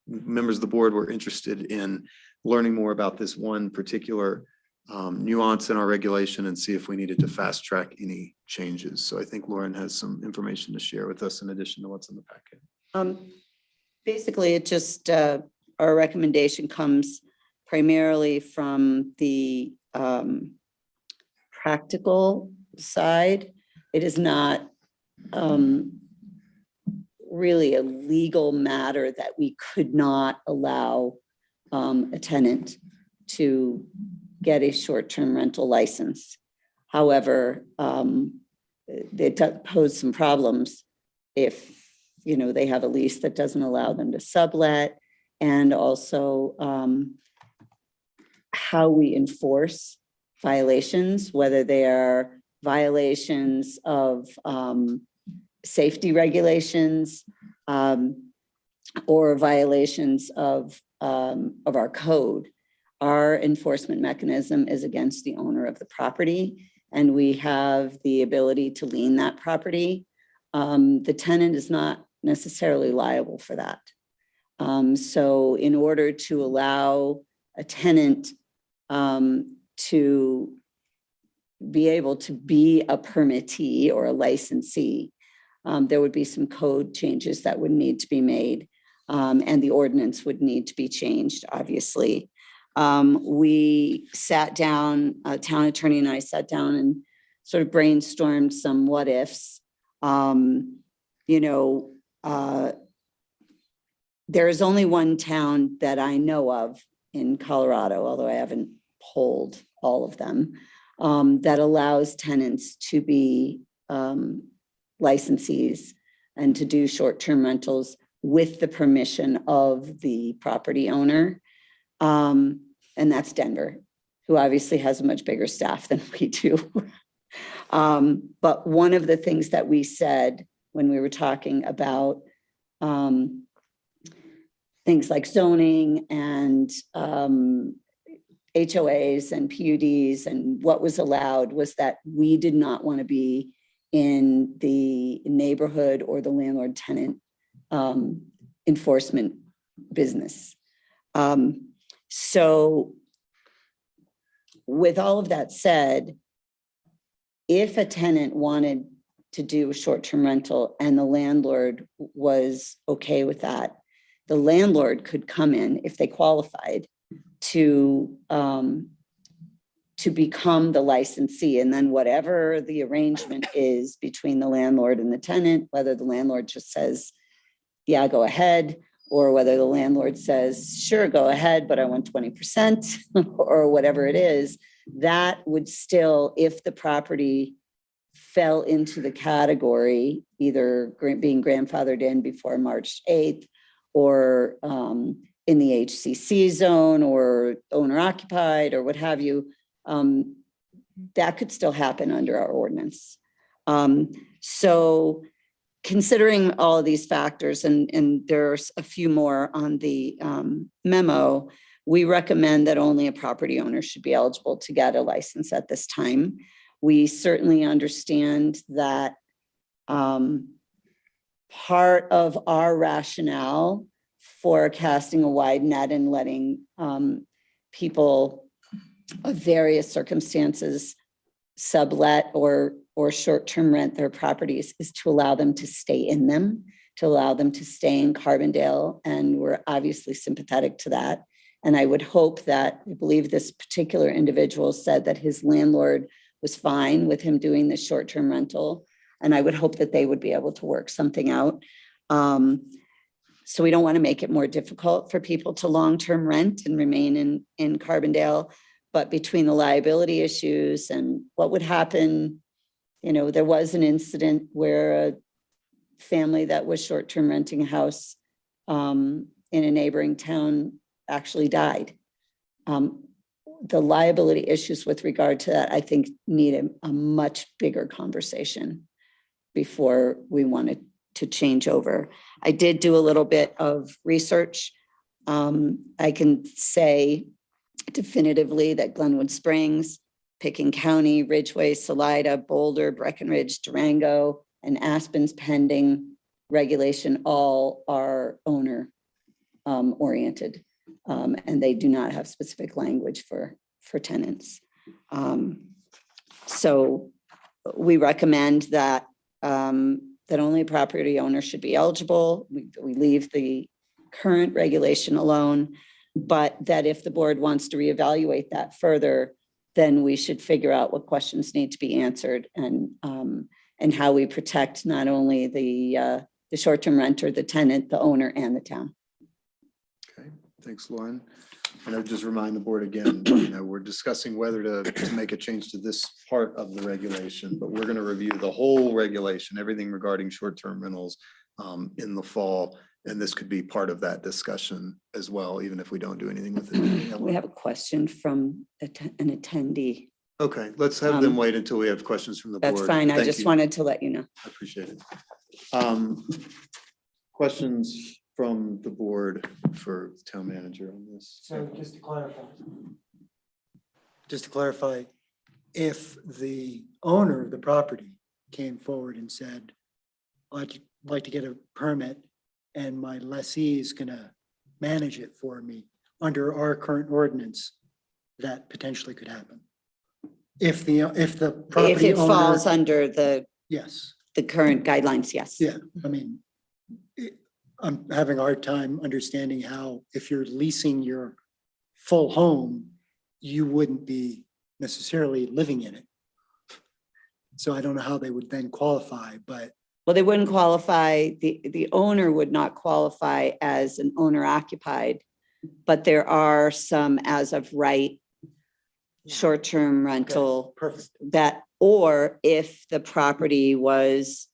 members of the board were interested in learning more about this one particular nuance in our regulation and see if we needed to fast track any changes. So I think Lauren has some information to share with us in addition to what's in the packet. Basically, it just, our recommendation comes primarily from the practical side. It is not really a legal matter that we could not allow a tenant to get a short-term rental license. However, it does pose some problems if, you know, they have a lease that doesn't allow them to sublet, and also how we enforce violations, whether they are violations of safety regulations or violations of our code. Our enforcement mechanism is against the owner of the property, and we have the ability to lien that property. The tenant is not necessarily liable for that. So in order to allow a tenant to be able to be a permittee or a licensee, there would be some code changes that would need to be made, and the ordinance would need to be changed, obviously. We sat down, town attorney and I sat down and sort of brainstormed some what ifs. You know, there is only one town that I know of in Colorado, although I haven't polled all of them, that allows tenants to be licensees and to do short-term rentals with the permission of the property owner. And that's Denver, who obviously has a much bigger staff than we do. But one of the things that we said when we were talking about things like zoning and HOAs and PUDs and what was allowed was that we did not want to be in the neighborhood or the landlord tenant enforcement business. So with all of that said, if a tenant wanted to do a short-term rental and the landlord was okay with that, the landlord could come in if they qualified to become the licensee, and then whatever the arrangement is between the landlord and the tenant, whether the landlord just says, yeah, go ahead, or whether the landlord says, sure, go ahead, but I want 20% or whatever it is, that would still, if the property fell into the category, either being grandfathered in before March 8th or in the HCC zone or owner occupied or what have you, that could still happen under our ordinance. So considering all of these factors, and there's a few more on the memo, we recommend that only a property owner should be eligible to get a license at this time. We certainly understand that part of our rationale for casting a wide net and letting people of various circumstances sublet or short-term rent their properties is to allow them to stay in them, to allow them to stay in Carbondale. And we're obviously sympathetic to that. And I would hope that, I believe this particular individual said that his landlord was fine with him doing this short-term rental. And I would hope that they would be able to work something out. So we don't want to make it more difficult for people to long-term rent and remain in Carbondale. But between the liability issues and what would happen, there was an incident where a family that was short-term renting a house in a neighboring town actually died. The liability issues with regard to that, I think, need a much bigger conversation before we wanted to change over. I did do a little bit of research. I can say definitively that Glenwood Springs, Picken County, Ridgeway, Salida, Boulder, Breckenridge, Durango, and Aspen's pending regulation all are owner oriented. And they do not have specific language for tenants. So we recommend that that only property owners should be eligible. We leave the current regulation alone, but that if the board wants to reevaluate that further, then we should figure out what questions need to be answered and how we protect not only the short-term renter, the tenant, the owner, and the town. Okay, thanks, Lauren. And I would just remind the board again, we're discussing whether to make a change to this part of the regulation, but we're going to review the whole regulation, everything regarding short-term rentals in the fall. And this could be part of that discussion as well, even if we don't do anything with it. We have a question from an attendee. Okay, let's have them wait until we have questions from the board. That's fine. I Thank just you. wanted to let you know. I appreciate it. Questions from the board for the town manager on this? So just to clarify, if the owner of the property came forward and said, I'd like to get a permit and my lessee is gonna manage it for me under our current ordinance, that potentially could happen. If the If property it falls owner, under the yes, current guidelines, yes. yeah, I mean, I'm having a hard time understanding how, if you're leasing your full home, you wouldn't be necessarily living in it. So I don't know how they would then qualify, but Well, they wouldn't qualify, the owner would not qualify as an owner occupied, but there are some as of right short-term rental perfect. that, or if the property was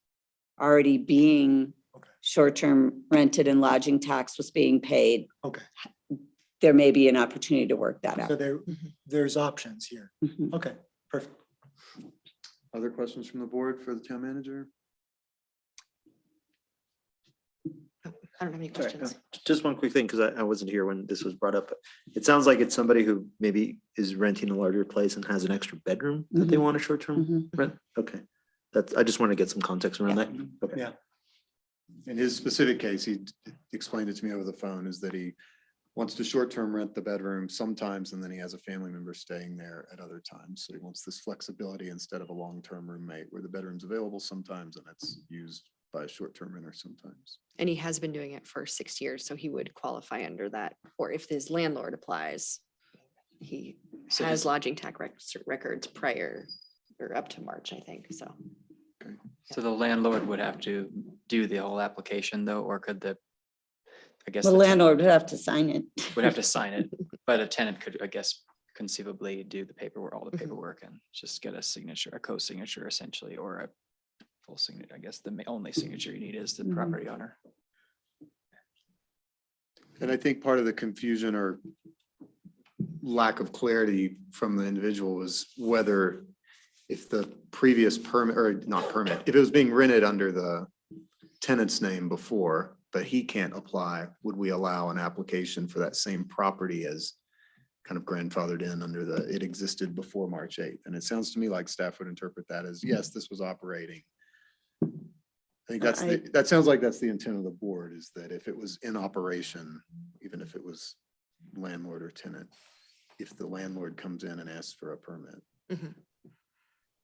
already being short-term rented and lodging tax was being paid, Okay, there may be an opportunity to work that so out. there's options here. Mhm. Okay, perfect. Other questions from the board for the town manager? I don't have any Sorry, questions. Just one quick thing, because I wasn't here when this was brought up. It sounds like it's somebody who maybe is renting a larger place and has an extra bedroom that they want a short-term Mhm. rent. Okay, I just want to get some context around that. Okay. Yeah. In his specific case, he explained it to me over the phone, is that he wants to short-term rent the bedroom sometimes, and then he has a family member staying there at other times. So he wants this flexibility instead of a long-term roommate where the bedroom's available sometimes and it's used by a short-term renter sometimes. And he has been doing it for 6 years, so he would qualify under that. Or if his landlord applies, he So has is- lodging tax records prior or up to March, I think, so. So the landlord would have to do the whole application though, or could I guess The landlord would have to sign it. would have to sign it, but a tenant could, I guess, conceivably do the paperwork, all the Mhm. paperwork and just get a signature, a co-signature essentially, or a full signature. I guess the only signature you need is the Mhm. property owner. And I think part of the confusion or lack of clarity from the individual was whether if the previous permit, or not permit, if it was being rented under the tenant's name before, but he can't apply, would we allow an application for that same property as kind of grandfathered in under it existed before March 8th? And it sounds to me like staff would interpret that as, yes, this was operating. I think that sounds like that's the intent of the board, is that if it was in operation, even if it was landlord or tenant, if the landlord comes in and asks for a permit. Mhm.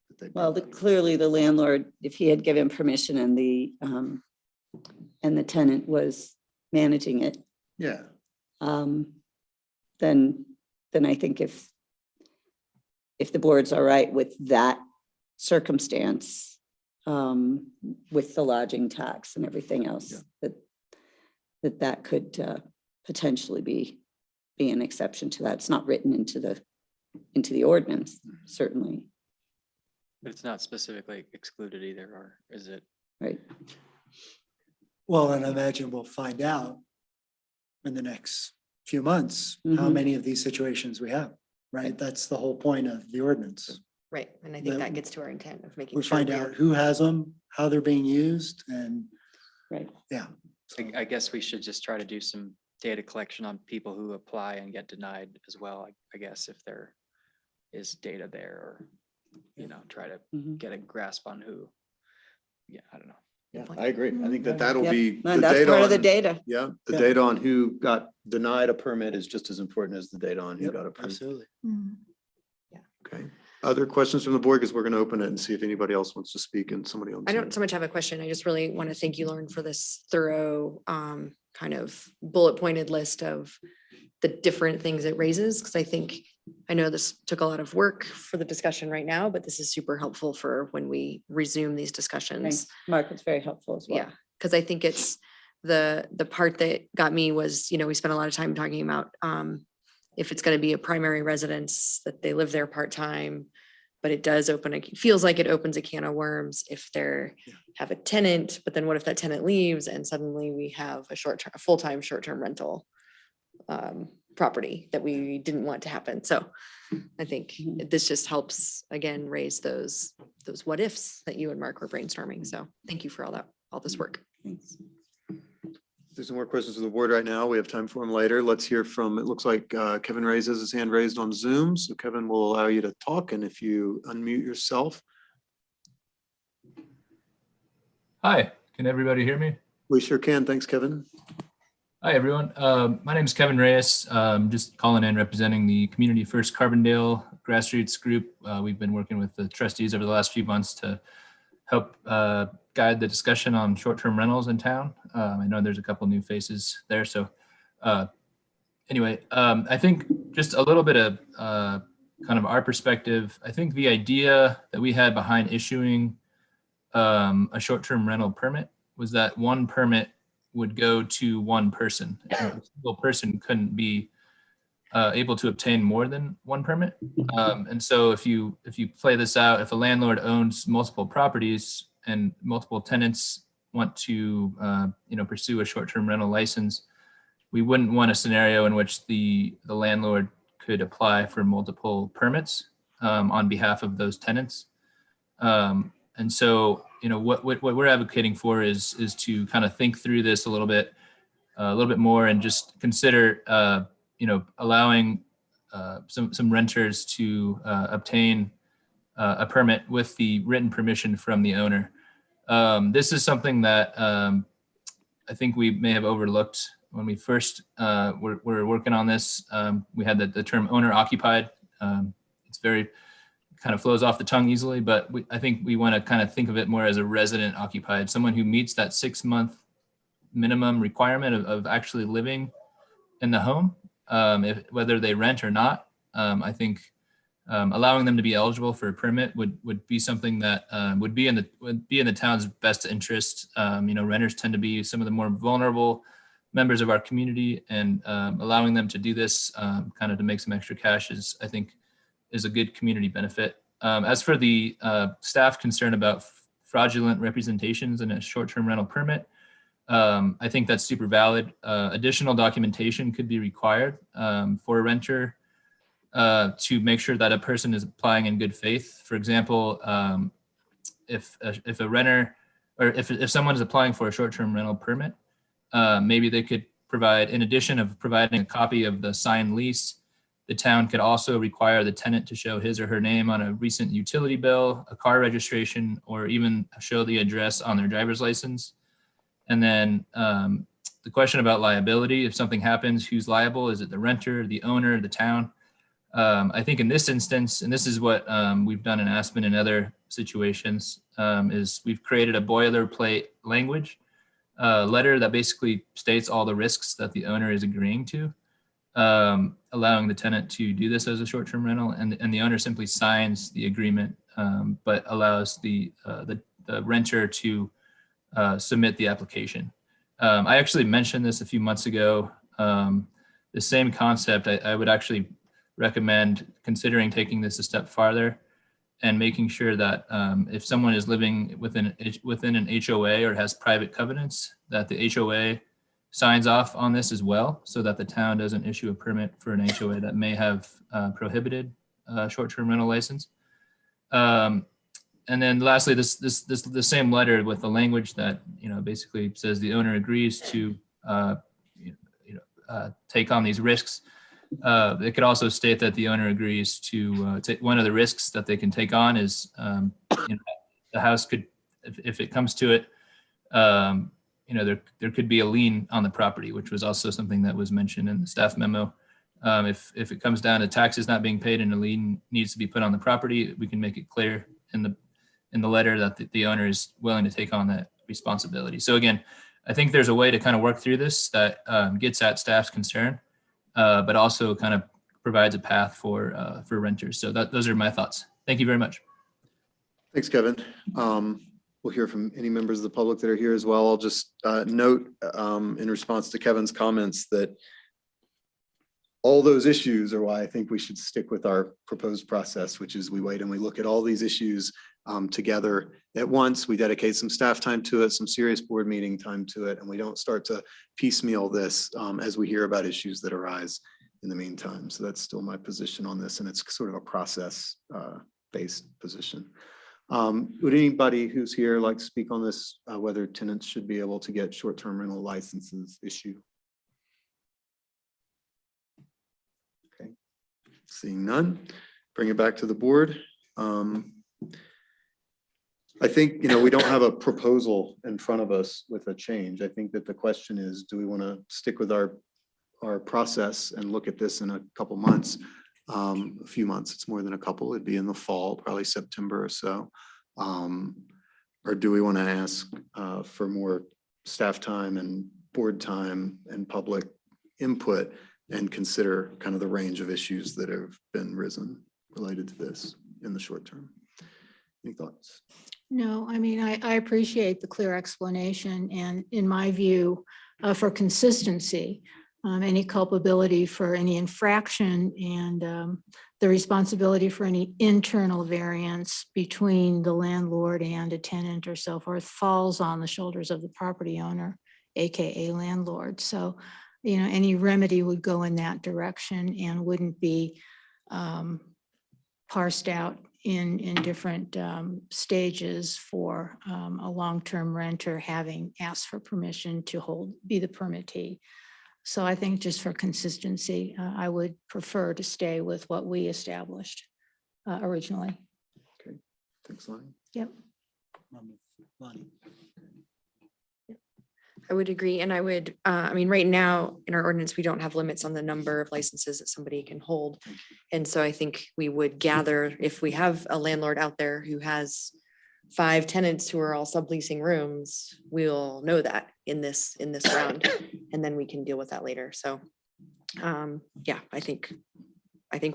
that they'd be Well, allowed to- clearly the landlord, if he had given permission and the tenant was managing it, Yeah, then I think if the board's all right with that circumstance, with the lodging tax and everything else, Yeah. that that could potentially be an exception to that. It's not written into the ordinance, certainly, But it's not specifically excluded either, or is it? right? Well, and I imagine we'll find out in the next few months, how Mhm. many of these situations we have, right? That's the whole point of the ordinance. Right, and I think The- that gets to our intent of making We sure find out who has them, how they're being used, and Right. yeah. I guess we should just try to do some data collection on people who apply and get denied as well. I guess if there is data there, or, you know, try to Mhm. get a grasp on who. Yeah, I don't know. Yeah, point. I agree. I think that that'll Yep. be. No, the that's data part of the on- data. Yeah, the Yeah. data on who got denied a permit is just as important as the data on who Yep, got approved. absolutely. Okay. Other questions from the board? Because we're going to open it and see if anybody else wants to speak and somebody on. I Zoom. don't so much have a question. I just really want to thank you, Lauren, for this thorough kind of bullet pointed list of the different things it raises. Because I know this took a lot of work for the discussion right now, but this is super helpful for when we resume these discussions. Thanks. Mark was very helpful as well. Yeah, because I think it's the part that got me was, we spent a lot of time talking about if it's going to be a primary residence, that they live there part-time, but it does feels like it opens a can of worms if they're have a tenant, but then what if that tenant leaves and suddenly we have a full-time short-term rental property that we didn't want to happen. So I think this just helps, again, raise those what ifs that you and Mark were brainstorming. So thank you for all this work. Thanks. There's no more questions of the board right now. We have time for them later. Let's hear from, it looks like Kevin raises his hand raised on Zoom. So Kevin will allow you to talk, and if you unmute yourself. Hi, can everybody hear me? We sure can. Thanks, Kevin. Hi, everyone. My name is Kevin Reyes. Just calling in representing the Community First Carbondale grassroots group. We've been working with the trustees over the last few months to help guide the discussion on short-term rentals in town. I know there's a couple new faces there. So anyway, I think just a little bit of kind of our perspective. I think the idea that we had behind issuing a short-term rental permit was that one permit would go to one person. And a single person couldn't be able to obtain more than one permit. And so if you play this out, if a landlord owns multiple properties and multiple tenants want to pursue a short-term rental license, we wouldn't want a scenario in which the landlord could apply for multiple permits on behalf of those tenants. And so, what we're advocating for is to kind of think through this a little bit more and just consider, allowing some renters to obtain a permit with the written permission from the owner. This is something that I think we may have overlooked when we first were working on this. We had the term owner occupied. It's very kind of flows off the tongue easily, but I think we want to kind of think of it more as a resident occupied, someone who meets that 6-month minimum requirement of actually living in the home, whether they rent or not. I think allowing them to be eligible for a permit would be something that would be in the town's best interest. Renters tend to be some of the more vulnerable members of our community, and allowing them to do this kind of to make some extra cash I think is a good community benefit. As for the staff concern about fraudulent representations in a short-term rental permit, I think that's super valid. Additional documentation could be required for a renter to make sure that a person is applying in good faith. For example, if a renter or if someone is applying for a short-term rental permit, maybe they could provide, in addition of providing a copy of the signed lease, the town could also require the tenant to show his or her name on a recent utility bill, a car registration, or even show the address on their driver's license. And then the question about liability, if something happens, who's liable? Is it the renter, the owner, the town? I think in this instance, and this is what we've done in Aspen and other situations, is we've created a boilerplate language letter that basically states all the risks that the owner is agreeing to, allowing the tenant to do this as a short-term rental, and the owner simply signs the agreement, but allows the renter to submit the application. I actually mentioned this a few months ago. The same concept, I would actually recommend considering taking this a step farther and making sure that if someone is living within an HOA or has private covenants, that the HOA signs off on this as well, so that the town doesn't issue a permit for an HOA that may have prohibited short-term rental license. And then lastly, the same letter with the language that, basically says the owner agrees to take on these risks. It could also state that the owner agrees to take one of the risks that they can take on is the house could, if it comes to it, there could be a lien on the property, which was also something that was mentioned in the staff memo. If it comes down to taxes not being paid and a lien needs to be put on the property, we can make it clear in the letter that the owner is willing to take on that responsibility. So again, I think there's a way to kind of work through this that gets at staff's concern, but also kind of provides a path for renters. So those are my thoughts. Thank you very much. Thanks, Kevin. We'll hear from any members of the public that are here as well. I'll just note in response to Kevin's comments that all those issues are why I think we should stick with our proposed process, which is we wait and we look at all these issues together at once. We dedicate some staff time to it, some serious board meeting time to it, and we don't start to piecemeal this as we hear about issues that arise in the meantime. So that's still my position on this, and it's sort of a process based position. Would anybody who's here like to speak on this, whether tenants should be able to get short-term rental licenses issued? Okay, seeing none, bring it back to the board. I think, we don't have a proposal in front of us with a change. I think that the question is, do we want to stick with our process and look at this in a couple months? A few months, it's more than a couple, it'd be in the fall, probably September or so. Or do we want to ask for more staff time and board time and public input and consider kind of the range of issues that have been risen related to this in the short term? Any thoughts? No, I mean, I appreciate the clear explanation, and in my view, for consistency, any culpability for any infraction and the responsibility for any internal variance between the landlord and a tenant or so forth falls on the shoulders of the property owner, AKA landlord. So, any remedy would go in that direction and wouldn't be parsed out in different stages for a long-term renter having asked for permission to be the permittee. So I think just for consistency, I would prefer to stay with what we established originally. Okay, thanks, Lonnie. Yep. Lonnie. I would agree. And I would, right now in our ordinance, we don't have limits on the number of licenses that somebody can hold. And so I think we would gather, if we have a landlord out there who has 5 tenants who are all subleasing rooms, we'll know that in this round, and then we can deal with that later. So yeah, I think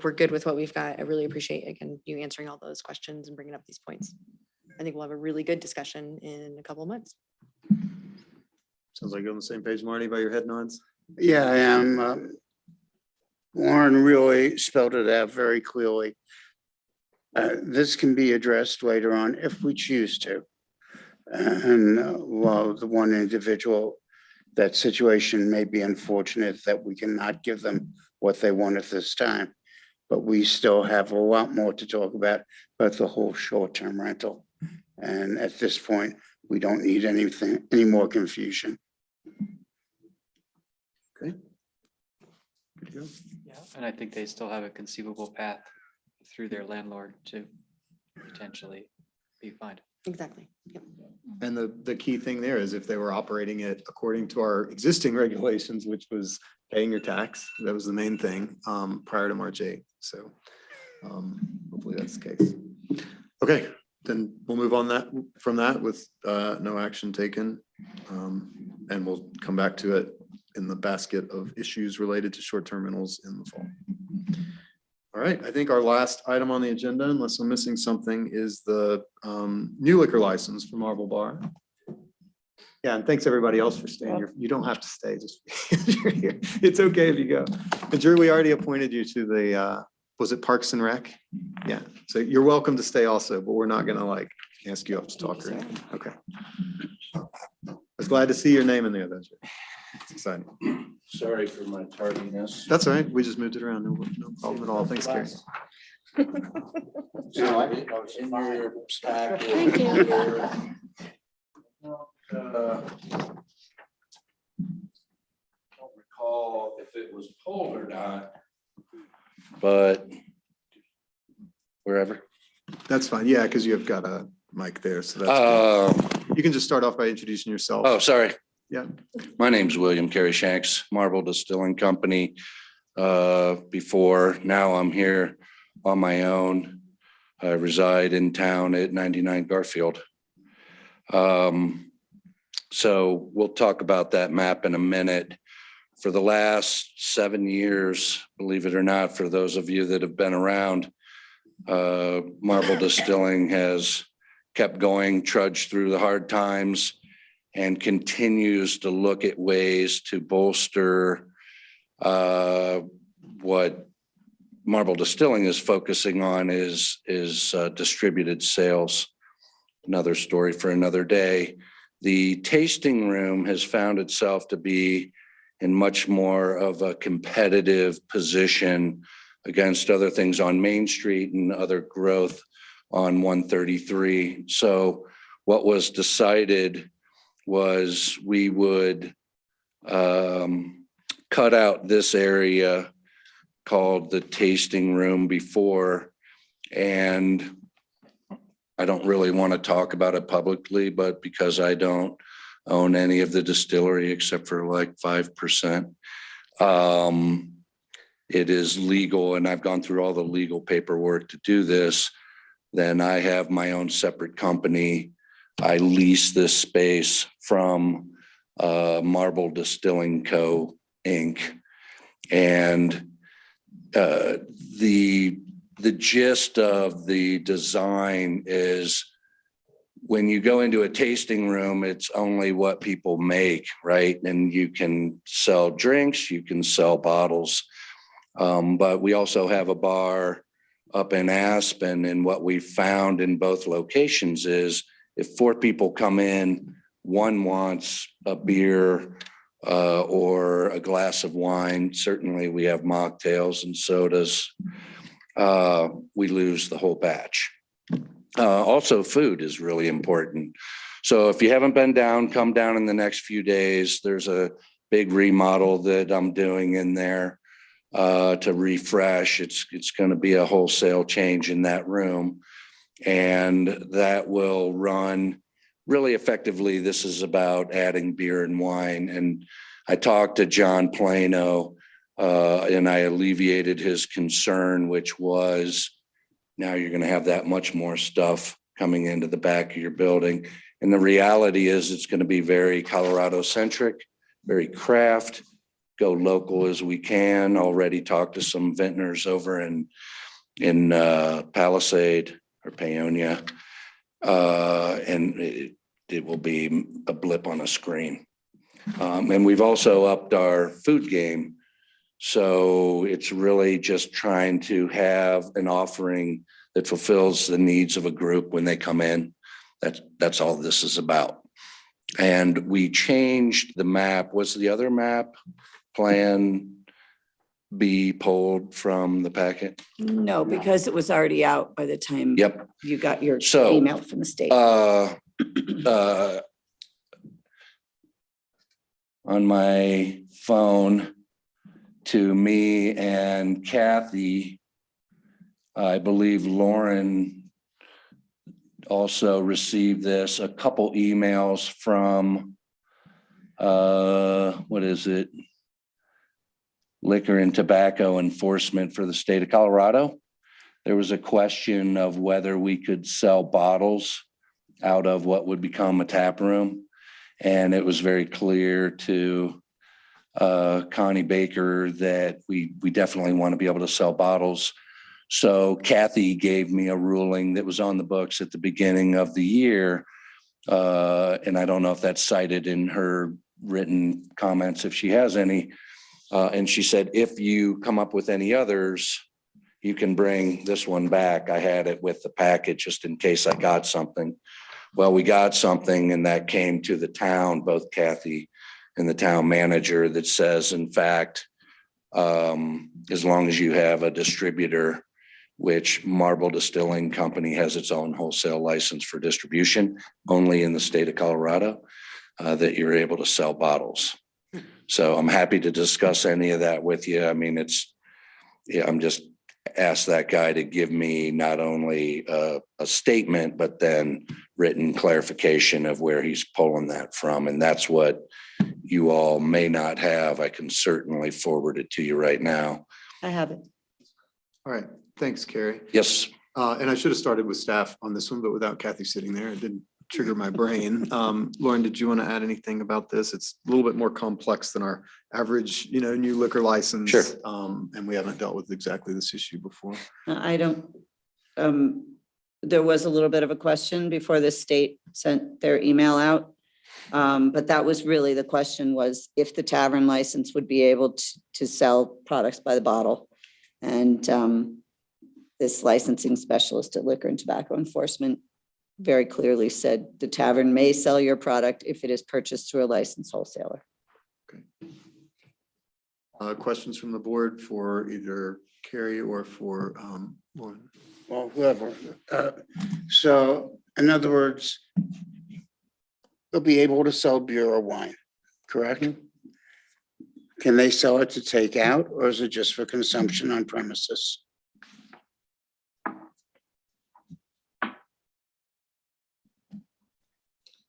we're good with what we've got. I really appreciate, again, you answering all those questions and bringing up these points. I think we'll have a really good discussion in a couple of months. Sounds like you're on the same page, Marty, by your head nods. Yeah, I am. Warren really spelled it out very clearly. This can be addressed later on if we choose to. And while the one individual, that situation may be unfortunate that we cannot give them what they want at this time, but we still have a lot more to talk about the whole short-term rental. And at this point, we don't need any more confusion. Okay. Good to go. Yeah, and I think they still have a conceivable path through their landlord to potentially be fined. Exactly. Yep. And the key thing there is if they were operating it according to our existing regulations, which was paying your tax, that was the main thing prior to March 8th. So hopefully that's the case. Okay, then we'll move on from that with no action taken. And we'll come back to it in the basket of issues related to short-term rentals in the fall. All right, I think our last item on the agenda, unless I'm missing something, is the new liquor license for Marble Bar. Yeah, and thanks everybody else for staying here. You don't have to stay, just because you're here. It's okay if you go. And Drew, we already appointed you to the, was it Parks and Rec? Yeah, so you're welcome to stay also, but we're not gonna like ask you up to talk or anything. Okay. I was glad to see your name in there. That's exciting. Sorry for my tardiness. That's all right. We just moved it around. No problem at all. Thanks, Gary. So it was in your packet. Thank you. Don't recall if it was pulled or not. But wherever. That's fine. Yeah, because you've got a mic there, so that's good. You can just start off by introducing yourself. Oh, sorry. Yeah. My name's William Carey Shanks, Marble Distilling Company. Before, now I'm here on my own. I reside in town at 99 Garfield. So we'll talk about that map in a minute. For the last 7 years, believe it or not, for those of you that have been around, Marble Distilling has kept going, trudged through the hard times, and continues to look at ways to bolster what Marble Distilling is focusing on is distributed sales. Another story for another day. The tasting room has found itself to be in much more of a competitive position against other things on Main Street and other growth on 133. So what was decided was we would cut out this area called the tasting room before, and I don't really want to talk about it publicly, but because I don't own any of the distillery except for like 5%, it is legal, and I've gone through all the legal paperwork to do this. Then I have my own separate company. I lease this space from Marble Distilling Co. Inc. And the gist of the design is when you go into a tasting room, it's only what people make, right? And you can sell drinks, you can sell bottles. But we also have a bar up in Aspen, and what we found in both locations is if 4 people come in, one wants a beer or a glass of wine. Certainly we have mocktails and sodas. We lose the whole batch. Also, food is really important. So if you haven't been down, come down in the next few days. There's a big remodel that I'm doing in there to refresh. It's going to be a wholesale change in that room, and that will run really effectively. This is about adding beer and wine. And I talked to John Plano, and I alleviated his concern, which was now you're going to have that much more stuff coming into the back of your building. And the reality is it's going to be very Colorado centric, very craft, go local as we can. Already talked to some vintners over in Palisade or Paonia. And it will be a blip on a screen. And we've also upped our food game. So it's really just trying to have an offering that fulfills the needs of a group when they come in. That's all this is about. And we changed the map. Was the other map plan be pulled from the packet? No, because it was already out by the time Yep. you got your So, email from the state. On my phone to me and Kathy, I believe Lauren also received this, a couple emails from, what is it? Liquor and Tobacco Enforcement for the state of Colorado. There was a question of whether we could sell bottles out of what would become a tap room. And it was very clear to Connie Baker that we definitely want to be able to sell bottles. So Kathy gave me a ruling that was on the books at the beginning of the year And I don't know if that's cited in her written comments, if she has any. And she said, if you come up with any others, you can bring this one back. I had it with the package just in case I got something. Well, we got something and that came to the town, both Kathy and the town manager, that says, in fact, as long as you have a distributor, which Marble Distilling Company has its own wholesale license for distribution only in the state of Colorado, that you're able to sell bottles. So I'm happy to discuss any of that with you. I mean, I'm just asked that guy to give me not only a statement, but then written clarification of where he's pulling that from. And that's what you all may not have. I can certainly forward it to you right now. I have it. All right, thanks, Carrie. Yes. And I should have started with staff on this one, but without Kathy sitting there, it didn't trigger my brain. Lauren, did you want to add anything about this? It's a little bit more complex than our average, new liquor license. Sure. And we haven't dealt with exactly this issue before. I don't, there was a little bit of a question before the state sent their email out. But that was really, the question was if the tavern license would be able to sell products by the bottle. And this licensing specialist at Liquor and Tobacco Enforcement very clearly said the tavern may sell your product if it is purchased through a licensed wholesaler. Questions from the board for either Carrie or for Lauren? Well, whoever. So in other words, they'll be able to sell beer or wine, correct? Can they sell it to take out, or is it just for consumption on premises?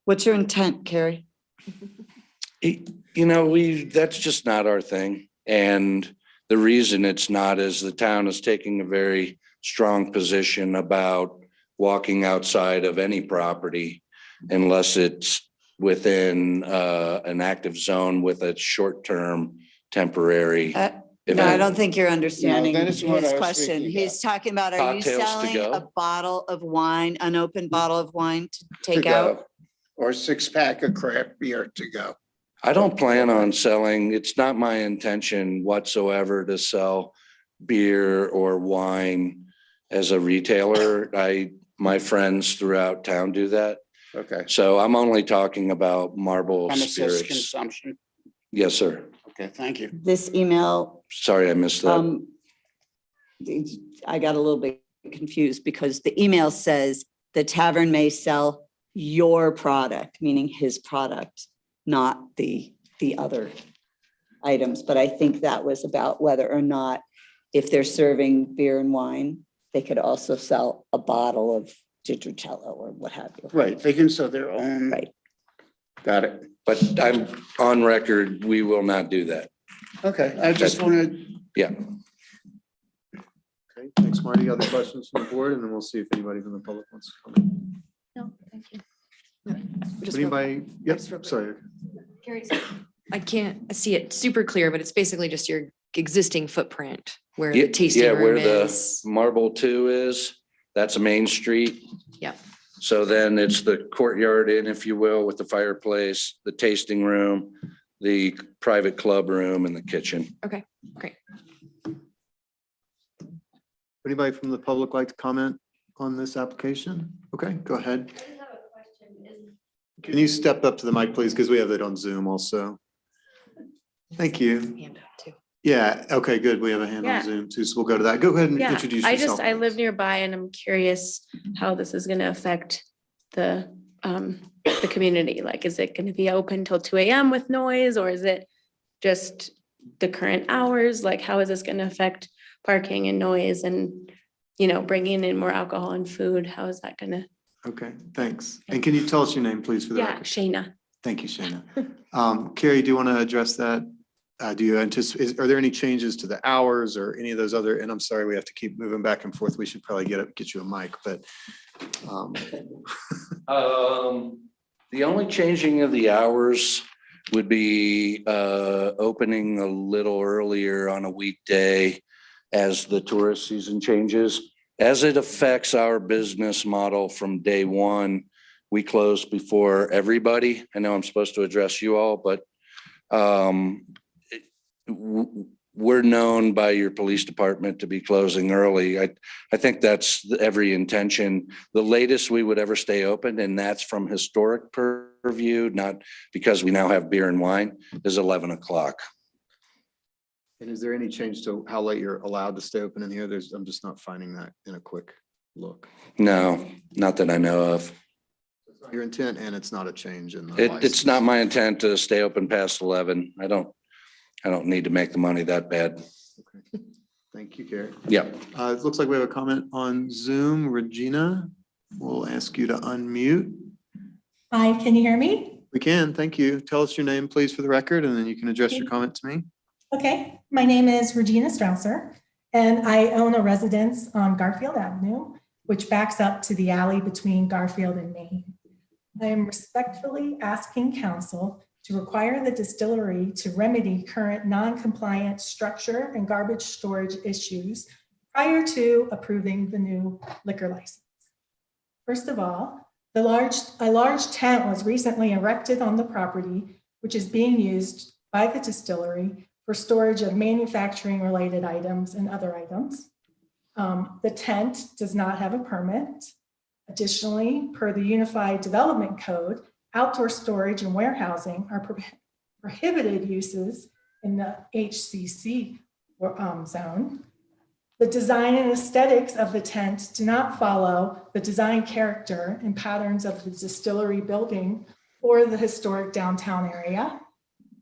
What's your intent, Carrie? That's just not our thing. And the reason it's not is the town is taking a very strong position about walking outside of any property unless it's within an active zone with a short-term temporary. No, I don't think you're understanding that is what his I was question. speaking He's talking about, are you Cocktails to selling go. a bottle of wine, an open bottle of wine to take To out? go, or a 6-pack of craft beer to go. I don't plan on selling, it's not my intention whatsoever to sell beer or wine as a retailer. My friends throughout town do that. Okay. So I'm only talking about Marble Premises Spirits. consumption. Yes, sir. Okay, thank you. This email, Sorry, I missed that. I got a little bit confused because the email says the tavern may sell your product, meaning his product, not the other items. But I think that was about whether or not if they're serving beer and wine, they could also sell a bottle of Gitricello or what have you. Right, they can sell their own. Right. Got it. But I'm on record, we will not do that. Okay, I just wanted. Yeah. Okay, thanks, Marty. Other questions from the board, and then we'll see if anybody from the public wants to come in. No, thank you. Anybody? Yep, sorry. I can't see it super clear, but it's basically just your existing footprint where Yeah, the tasting yeah, room where the is. Marble 2 is, that's a main street. Yeah. So then it's the courtyard in, if you will, with the fireplace, the tasting room, the private club room, and the kitchen. Okay, great. Anybody from the public like to comment on this application? Okay, go ahead. Can you step up to the mic, please? Because we have it on Zoom also. Thank you. Hand up too. Yeah, okay, good. We have a hand Yeah. on Zoom too, so we'll go to that. Go ahead and Yeah, introduce yourself. I live nearby and I'm curious how this is gonna affect the community. Like, is it gonna be open till 2 AM with noise, or is it just the current hours? Like, how is this gonna affect parking and noise and, bringing in more alcohol and food? How is that gonna? Okay, thanks. And can you tell us your name, please, for the Yeah, record? Shayna. Thank you, Shayna. Carrie, do you want to address that? Do you anticipate, are there any changes to the hours or any of those other, and I'm sorry, we have to keep moving back and forth. We should probably get you a mic, but. The only changing of the hours would be opening a little earlier on a weekday as the tourist season changes. As it affects our business model from day one, we closed before everybody. I know I'm supposed to address you all, but we're known by your police department to be closing early. I think that's every intention. The latest we would ever stay open, and that's from historic purview, not because we now have beer and wine, is 11 o'clock. And is there any change to how late you're allowed to stay open in here? I'm just not finding that in a quick look. No, not that I know of. Your intent, and it's not a change in the It's license. not my intent to stay open past 11. I don't need to make the money that bad. Okay. Thank you, Gary. Yeah. It looks like we have a comment on Zoom. Regina, we'll ask you to unmute. Hi, can you hear me? We can, thank you. Tell us your name, please, for the record, and then you can address your comment to me. Okay, my name is Regina Strausser, and I own a residence on Garfield Avenue, which backs up to the alley between Garfield and Main. I am respectfully asking council to require the distillery to remedy current non-compliant structure and garbage storage issues prior to approving the new liquor license. First of all, a large tent was recently erected on the property, which is being used by the distillery for storage of manufacturing related items and other items. The tent does not have a permit. Additionally, per the Unified Development Code, outdoor storage and warehousing are prohibited uses in the HCC zone. The design and aesthetics of the tent do not follow the design character and patterns of the distillery building or the historic downtown area.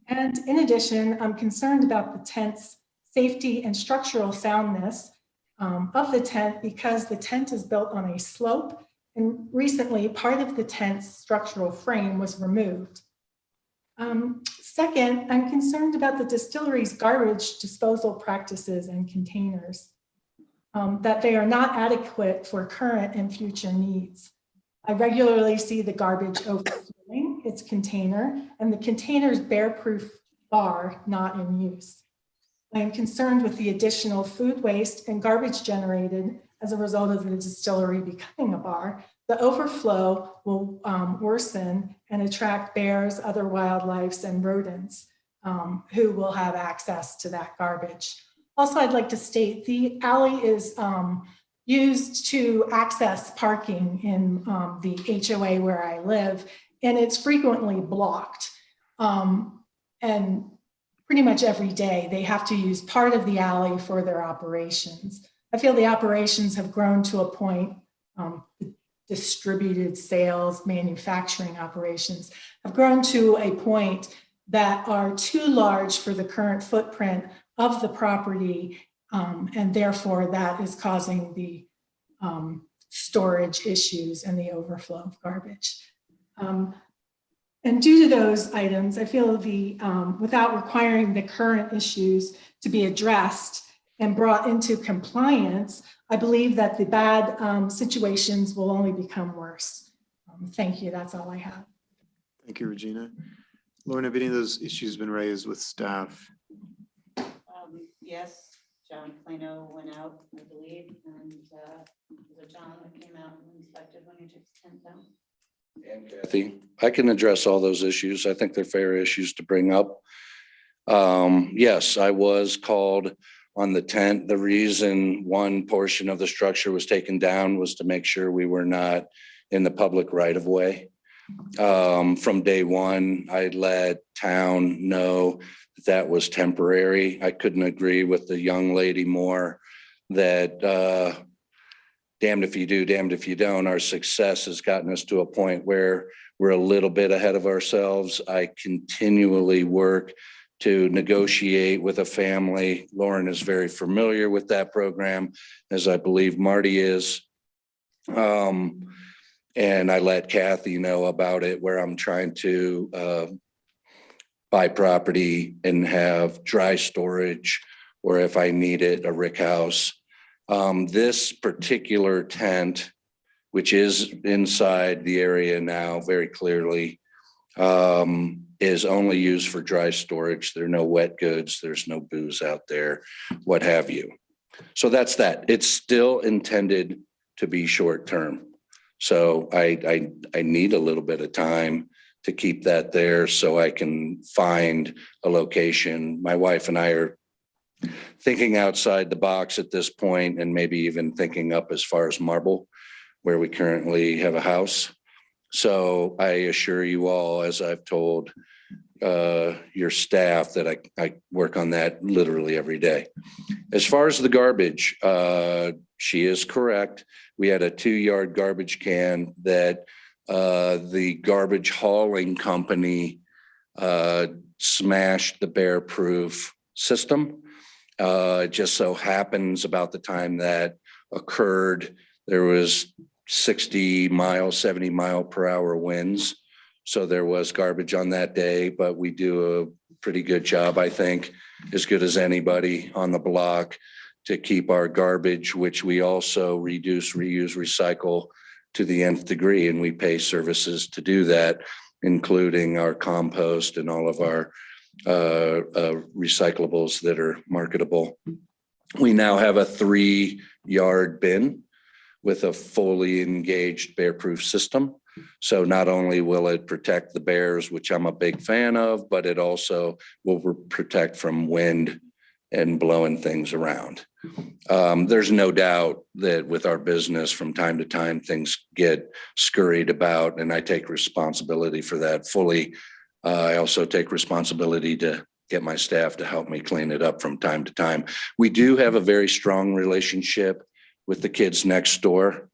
And in addition, I'm concerned about the tent's safety and structural soundness of the tent because the tent is built on a slope, and recently part of the tent's structural frame was removed. Second, I'm concerned about the distillery's garbage disposal practices and containers, that they are not adequate for current and future needs. I regularly see the garbage overflowing its container and the container's bear-proof bar not in use. I am concerned with the additional food waste and garbage generated as a result of the distillery becoming a bar. The overflow will worsen and attract bears, other wildlife, and rodents who will have access to that garbage. Also, I'd like to state the alley is used to access parking in the HOA where I live, and it's frequently blocked. And pretty much every day they have to use part of the alley for their operations. I feel the operations have grown to a point, distributed sales, manufacturing operations have grown to a point that are too large for the current footprint of the property, and therefore that is causing the storage issues and the overflow of garbage. And due to those items, I feel without requiring the current issues to be addressed and brought into compliance, I believe that the bad situations will only become worse. Thank you, that's all I have. Thank you, Regina. Lauren, have any of those issues been raised with staff? Yes, John Plano went out, I believe, and was it John that came out and inspected when you took the tent down? And Kathy, I can address all those issues. I think they're fair issues to bring up. Yes, I was called on the tent. The reason one portion of the structure was taken down was to make sure we were not in the public right of way. From day one, I let town know that was temporary. I couldn't agree with the young lady more that damned if you do, damned if you don't. Our success has gotten us to a point where we're a little bit ahead of ourselves. I continually work to negotiate with a family. Lauren is very familiar with that program, as I believe Marty is. And I let Kathy know about it, where I'm trying to buy property and have dry storage, or if I need it, a rick house. This particular tent, which is inside the area now very clearly, is only used for dry storage. There are no wet goods. There's no booze out there, what have you. So that's that. It's still intended to be short term. So I need a little bit of time to keep that there so I can find a location. My wife and I are thinking outside the box at this point, and maybe even thinking up as far as Marble, where we currently have a house. So I assure you all, as I've told your staff, that I work on that literally every day. As far as the garbage, she is correct. We had a 2-yard garbage can that the garbage hauling company smashed the bear-proof system. It just so happens about the time that occurred, there was 60 mile, 70 mile per hour winds. So there was garbage on that day, but we do a pretty good job, I think, as good as anybody on the block, to keep our garbage, which we also reduce, reuse, recycle to the nth degree. And we pay services to do that, including our compost and all of our recyclables that are marketable. We now have a 3-yard bin with a fully engaged bear-proof system. So not only will it protect the bears, which I'm a big fan of, but it also will protect from wind and blowing things around. There's no doubt that with our business, from time to time, things get scurried about, and I take responsibility for that fully. I also take responsibility to get my staff to help me clean it up from time to time. We do have a very strong relationship with the kids next door.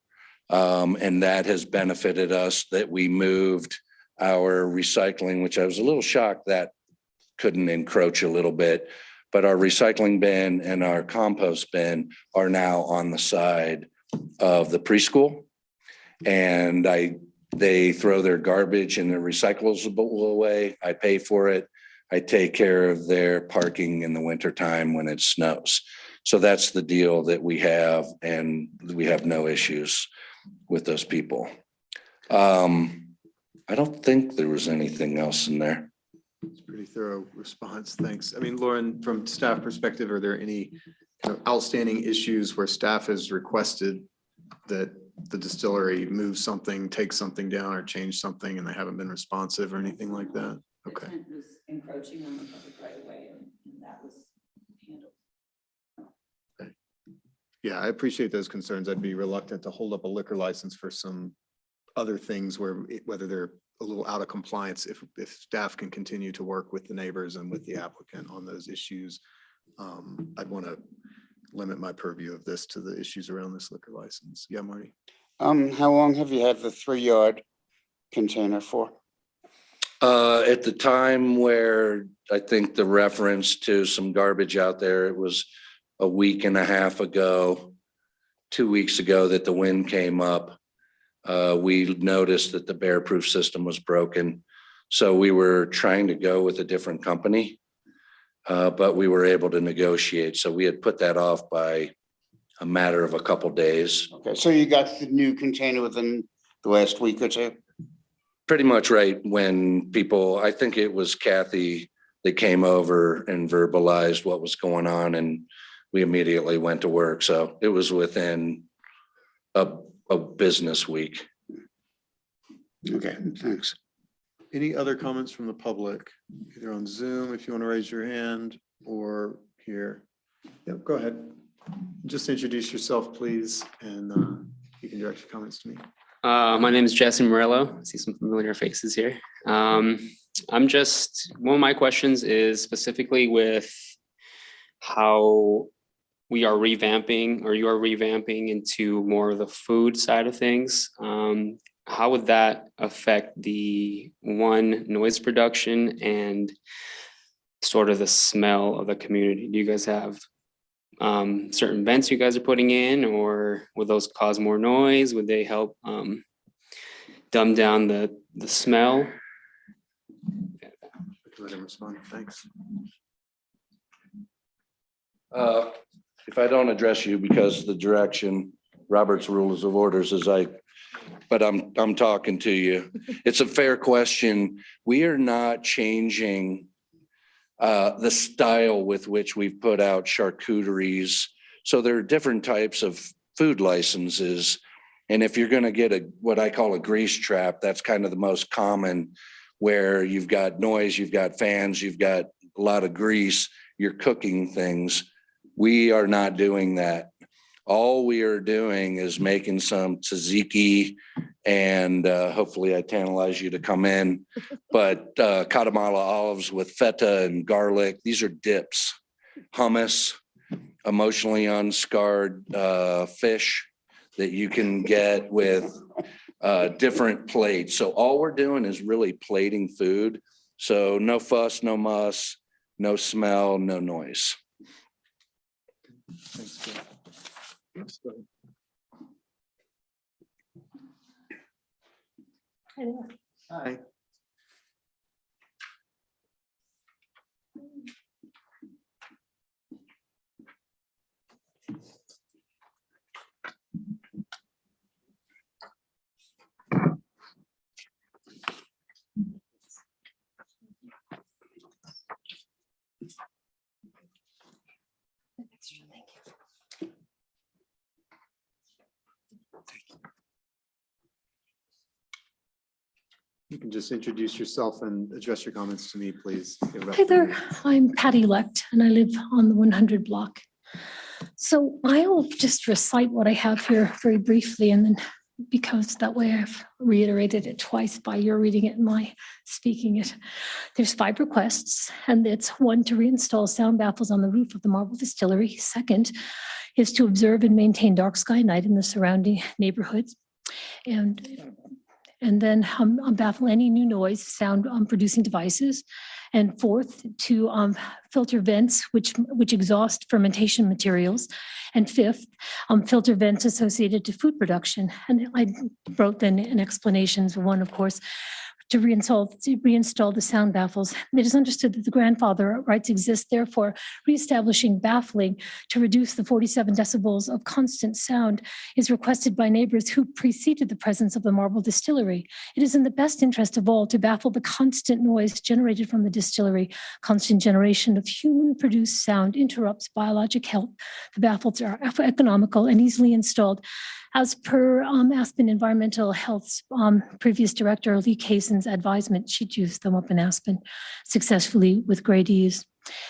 And that has benefited us, that we moved our recycling, which I was a little shocked that couldn't encroach a little bit, but our recycling bin and our compost bin are now on the side of the preschool. And they throw their garbage and their recyclables away. I pay for it. I take care of their parking in the wintertime when it snows. So that's the deal that we have, and we have no issues with those people. I don't think there was anything else in there. It's a pretty thorough response. Thanks. I mean, Lauren, from staff perspective, are there any kind of outstanding issues where staff has requested that the distillery move something, take something down, or change something, and they haven't been responsive or anything like that? Okay. The tent was encroaching on the public right of way, and that was handled. Yeah, I appreciate those concerns. I'd be reluctant to hold up a liquor license for some other things whether they're a little out of compliance, if staff can continue to work with the neighbors and with the applicant on those issues. I'd want to limit my purview of this to the issues around this liquor license. Yeah, Marty. How long have you had the 3-yard container for? At the time where I think the reference to some garbage out there, it was a week and a half ago, 2 weeks ago, that the wind came up. We noticed that the bear-proof system was broken. So we were trying to go with a different company, but we were able to negotiate. So we had put that off by a matter of a couple days. Okay, so you got the new container within the last week or two? Pretty much right when people, I think it was Kathy that came over and verbalized what was going on, and we immediately went to work. So it was within a business week. Okay, thanks. Any other comments from the public, either on Zoom, if you want to raise your hand, or here? Yep, go ahead. Just introduce yourself, please, and you can direct your comments to me. My name is Jesse Morello. I see some familiar faces here. One of my questions is specifically with how we are revamping, or you are revamping into more of the food side of things. How would that affect the noise production and sort of the smell of the community? Do you guys have certain vents you guys are putting in, or would those cause more noise? Would they help dumb down the smell? Let him respond. Thanks. If I don't address you, because the direction, Robert's Rules of Orders is but I'm talking to you. It's a fair question. We are not changing the style with which we've put out charcuteries. So there are different types of food licenses. And if you're gonna get what I call a grease trap, that's kind of the most common, where you've got noise, you've got fans, you've got a lot of grease, you're cooking things. We are not doing that. All we are doing is making some tzatziki, and hopefully I tantalize you to come in, but Guatemala olives with feta and garlic. These are dips, hummus, emotionally unscarred fish that you can get with different plates. So all we're doing is really plating food. So no fuss, no muss, no smell, no noise. Thanks, Jeff. Hi. You can just introduce yourself and address your comments to me, please. You have about Hi 3 there, minutes. I'm Patty Lecht and I live on the 100 block. So I will just recite what I have here very briefly, and then because that way I've reiterated it twice by your reading it and my speaking it. There's 5 requests, and it's 1, to reinstall sound baffles on the roof of the Marble Distillery. 2nd is to observe and maintain dark sky night in the surrounding neighborhoods. And then baffle any new noise, sound producing devices. And 4th, to filter vents which exhaust fermentation materials. And 5th, filter vents associated to food production. And I wrote then in explanations, 1, of course, to reinstall the sound baffles. It is understood that the grandfather rights exist, therefore reestablishing baffling to reduce the 47 decibels of constant sound is requested by neighbors who preceded the presence of the Marble Distillery. It is in the best interest of all to baffle the constant noise generated from the distillery. Constant generation of human-produced sound interrupts biologic health. The baffles are economical and easily installed. As per Aspen Environmental Health's previous director, Lee Kaysen's advisement, she'd used them up in Aspen successfully with great ease.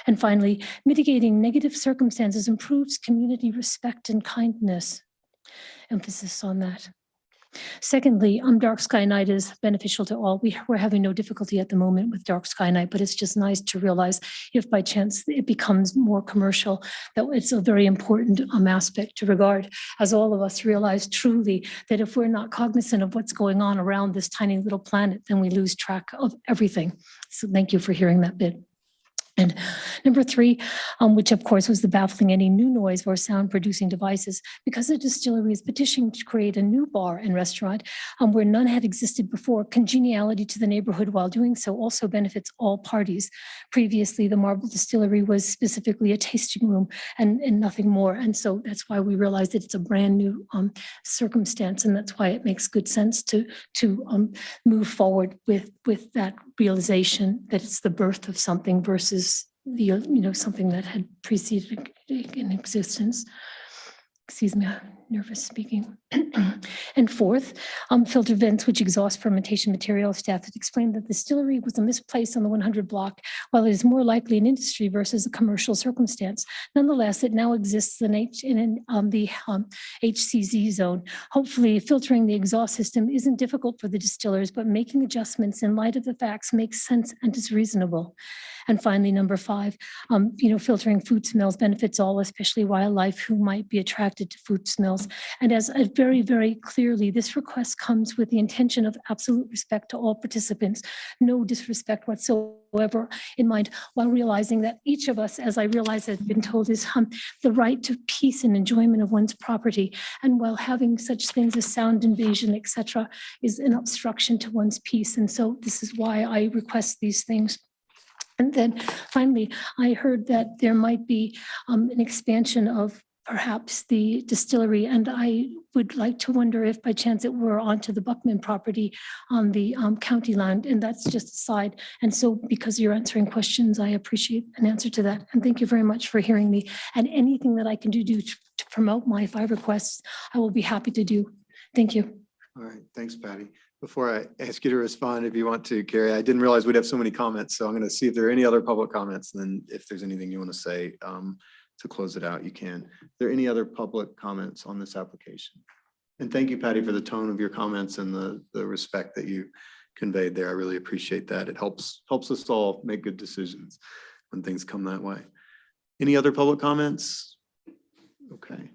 And finally, mitigating negative circumstances improves community respect and kindness. Emphasis on that. Secondly, dark sky night is beneficial to all. We're having no difficulty at the moment with dark sky night, but it's just nice to realize if by chance it becomes more commercial, that it's a very important aspect to regard, as all of us realize truly that if we're not cognizant of what's going on around this tiny little planet, then we lose track of everything. So thank you for hearing that bit. And number 3, which of course was the baffling any new noise or sound producing devices, because the distillery is petitioning to create a new bar and restaurant where none had existed before. Congeniality to the neighborhood while doing so also benefits all parties. Previously, the Marble Distillery was specifically a tasting room and nothing more. And so that's why we realized that it's a brand new circumstance. And that's why it makes good sense to move forward with that realization that it's the birth of something versus something that had preceded in existence. Excuse me, I'm nervous speaking. And 4th, filter vents which exhaust fermentation material. Staff had explained that the distillery was a misplaced on the 100 block, while it is more likely an industry versus a commercial circumstance. Nonetheless, it now exists in the HCZ zone. Hopefully, filtering the exhaust system isn't difficult for the distillers, but making adjustments in light of the facts makes sense and is reasonable. And finally, number 5, filtering food smells benefits all, especially wildlife who might be attracted to food smells. And as very, very clearly, this request comes with the intention of absolute respect to all participants, no disrespect whatsoever in mind, while realizing that each of us, as I realize has been told, is the right to peace and enjoyment of one's property. And while having such things as sound invasion, etc., is an obstruction to one's peace. And so this is why I request these things. And then finally, I heard that there might be an expansion of perhaps the distillery, and I would like to wonder if by chance it were onto the Buckman property on the county land, and that's just aside. And so because you're answering questions, I appreciate an answer to that. And thank you very much for hearing me. And anything that I can do to promote my 5 requests, I will be happy to do. Thank you. All right, thanks, Patty. Before I ask you to respond, if you want to, Carrie, I didn't realize we'd have so many comments, so I'm going to see if there are any other public comments. Then if there's anything you want to say to close it out, you can. Are there any other public comments on this application? And thank you, Patty, for the tone of your comments and the respect that you conveyed there. I really appreciate that. It helps us all make good decisions when things come that way. Any other public comments? Okay.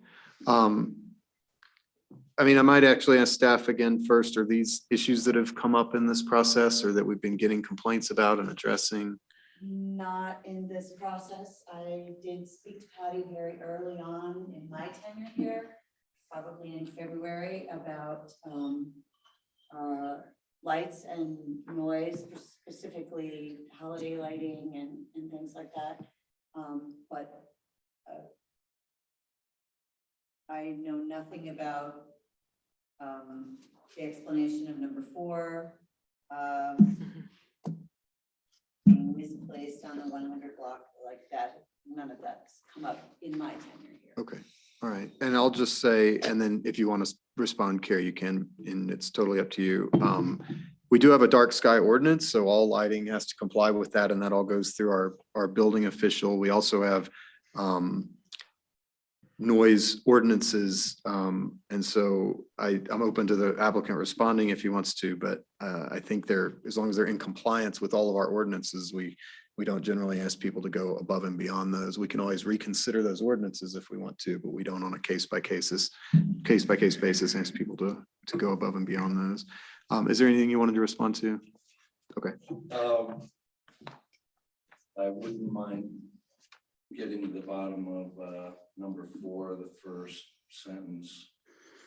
I mean, I might actually ask staff again first, are these issues that have come up in this process or that we've been getting complaints about and addressing? Not in this process. I did speak to Patty very early on in my tenure here, probably in February, about lights and noise, specifically holiday lighting and things like that. But I know nothing about the explanation of number 4 being misplaced on the 100 block like that. None of that's come up in my tenure here. Okay, all right. And I'll just say, and then if you want to respond, Carrie, you can, and it's totally up to you. We do have a dark sky ordinance, so all lighting has to comply with that, and that all goes through our building official. We also have noise ordinances. And so I'm open to the applicant responding if he wants to, but I think as long as they're in compliance with all of our ordinances, we don't generally ask people to go above and beyond those. We can always reconsider those ordinances if we want to, but we don't on a case-by-case basis ask people to go above and beyond those. Is there anything you wanted to respond to? Okay. I wouldn't mind getting to the bottom of number 4, the first sentence,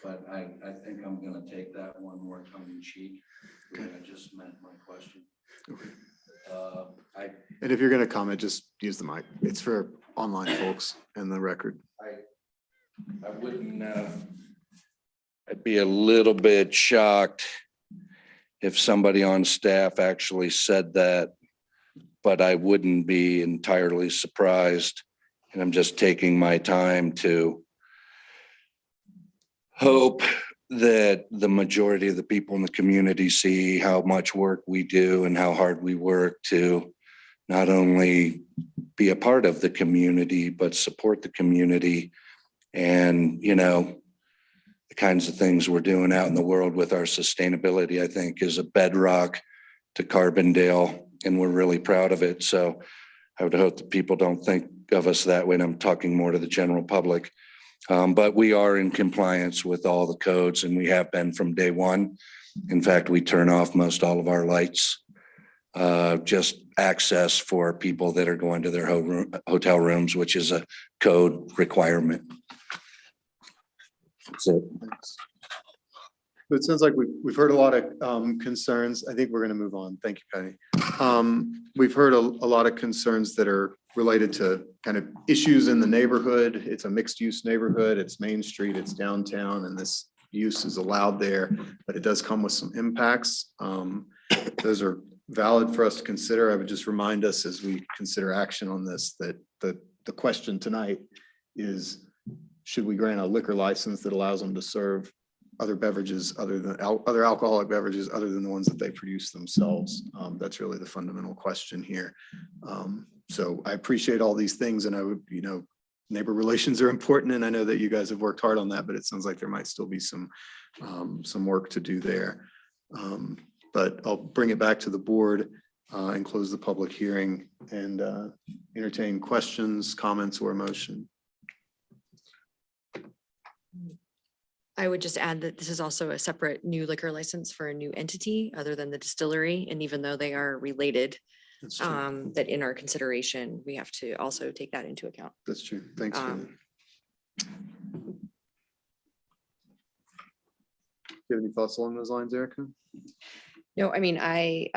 but I think I'm gonna take that one more tongue in cheek. I just meant my question. Okay. And if you're gonna comment, just use the mic. It's for online folks and the record. I wouldn't, I'd be a little bit shocked if somebody on staff actually said that, but I wouldn't be entirely surprised. And I'm just taking my time to hope that the majority of the people in the community see how much work we do and how hard we work to not only be a part of the community, but support the community. And, you know, the kinds of things we're doing out in the world with our sustainability, I think, is a bedrock to Carbondale, and we're really proud of it. So I would hope that people don't think of us that way, and I'm talking more to the general public. But we are in compliance with all the codes, and we have been from day one. In fact, we turn off most all of our lights, just access for people that are going to their hotel rooms, which is a code requirement. That's it. Thanks. So it sounds like we've heard a lot of concerns. I think we're going to move on. Thank you, Patty. We've heard a lot of concerns that are related to kind of issues in the neighborhood. It's a mixed use neighborhood. It's Main Street, it's downtown, and this use is allowed there, but it does come with some impacts. Those are valid for us to consider. I would just remind us as we consider action on this, that the question tonight is, should we grant a liquor license that allows them to serve other beverages other alcoholic beverages other than the ones that they produce themselves? That's really the fundamental question here. So I appreciate all these things, and I would, neighbor relations are important, and I know that you guys have worked hard on that, but it sounds like there might still be some work to do there. But I'll bring it back to the board and close the public hearing and entertain questions, comments, or motion. I would just add that this is also a separate new liquor license for a new entity other than the distillery. And even though they are related, that in our consideration, we have to also take that into account. That's true. Thanks for that. Do you have any thoughts along those lines, Erica? No, I mean, I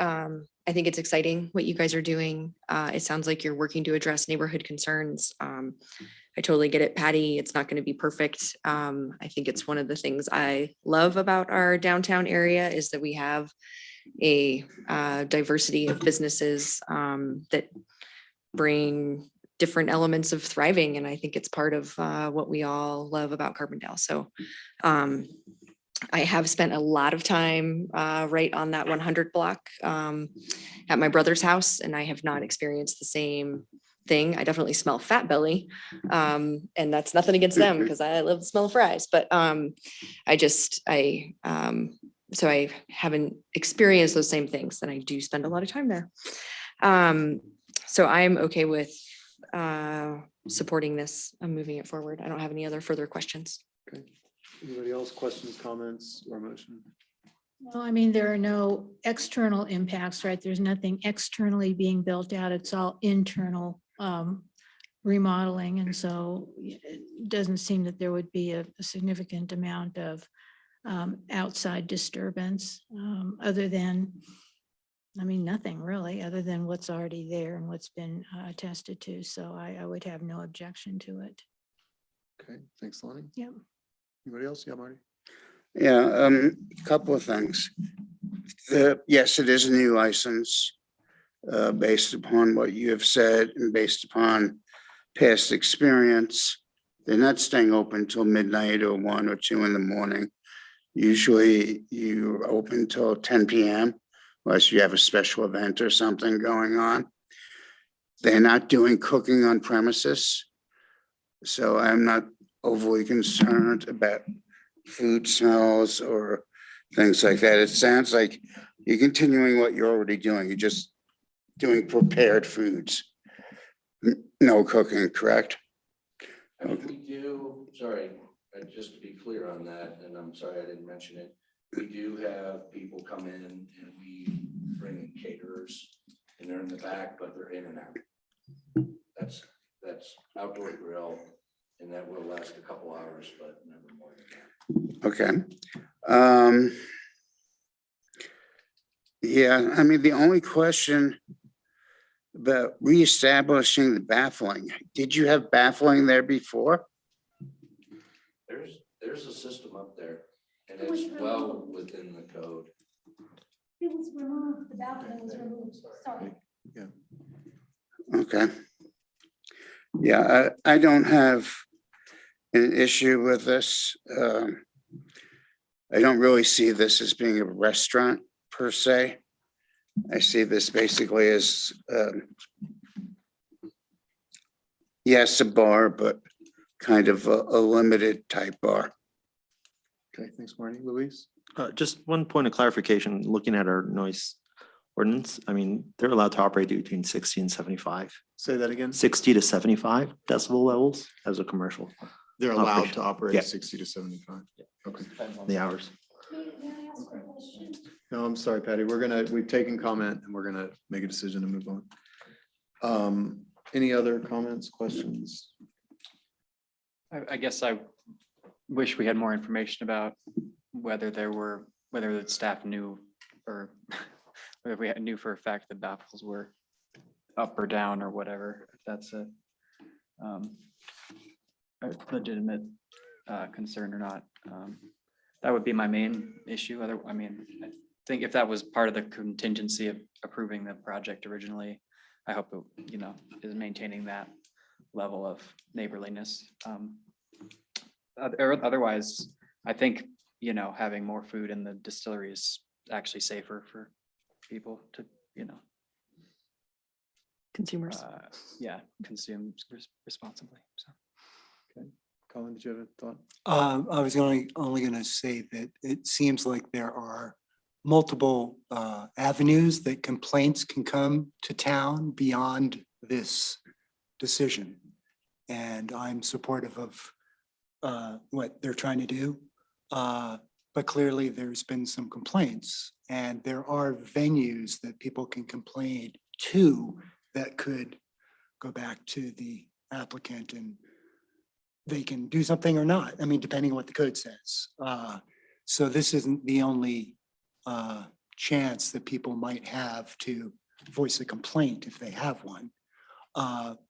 think it's exciting what you guys are doing. It sounds like you're working to address neighborhood concerns. I totally get it, Patty. It's not going to be perfect. I think it's one of the things I love about our downtown area is that we have a diversity of businesses that bring different elements of thriving. And I think it's part of what we all love about Carbondale. So I have spent a lot of time right on that 100 block at my brother's house, and I have not experienced the same thing. I definitely smell fat belly, and that's nothing against them because I love the smell of fries. But so I haven't experienced those same things, and I do spend a lot of time there. So I'm okay with supporting this and moving it forward. I don't have any other further questions. Okay. Anybody else, questions, comments, or motion? Well, I mean, there are no external impacts, right? There's nothing externally being built out. It's all internal remodeling. And so it doesn't seem that there would be a significant amount of outside disturbance other than, I mean, nothing really, other than what's already there and what's been attested to. So I would have no objection to it. Okay, thanks, Lonnie. Yep. Anybody else? Yeah, Marty? Yeah, couple of things. Yes, it is a new license, based upon what you have said and based upon past experience. They're not staying open till midnight or 1 or 2 in the morning. Usually you open till 10 PM unless you have a special event or something going on. They're not doing cooking on premises. So I'm not overly concerned about food smells or things like that. It sounds like you're continuing what you're already doing. You're just doing prepared foods. No cooking, correct? I mean, we do, sorry, just to be clear on that, and I'm sorry I didn't mention it. We do have people come in and we bring in caterers and they're in the back, but they're in and out. That's outdoor grill and that will last a couple hours, but never more than that. Okay. Yeah, I mean, the only question about reestablishing the baffling, did you have baffling there before? There's a system up there and it's well within the code. It was removed, the bathroom was removed, sorry. Yeah. Okay. Yeah, I don't have an issue with this. I don't really see this as being a restaurant per se. I see this basically as, yes, a bar, but kind of a limited type bar. Okay, thanks, Marty. Luis? Just one point of clarification, looking at our noise ordinance, I mean, they're allowed to operate between 60 and 75. Say that again? 60 to 75 decibel levels as a commercial. They're allowed operation. to operate Yeah. 60 to 75. Okay. The hours. No, I'm sorry, Patty. We've taken comment and we're gonna make a decision to move on. Any other comments, questions? I guess I wish we had more information about whether the staff knew or whether we knew for a fact that baffles were up or down or whatever, if that's a legitimate concern or not. That would be my main issue. I mean, I think if that was part of the contingency of approving the project originally, I hope it, is maintaining that level of neighborliness. Otherwise, I think, having more food in the distillery is actually safer for people to, Consumers. consume responsibly. So. Okay, Colin, did you have a thought? I was only gonna say that it seems like there are multiple avenues that complaints can come to town beyond this decision. And I'm supportive of what they're trying to do. But clearly there's been some complaints and there are venues that people can complain to that could go back to the applicant and they can do something or not. I mean, depending on what the code says. So this isn't the only chance that people might have to voice a complaint if they have one.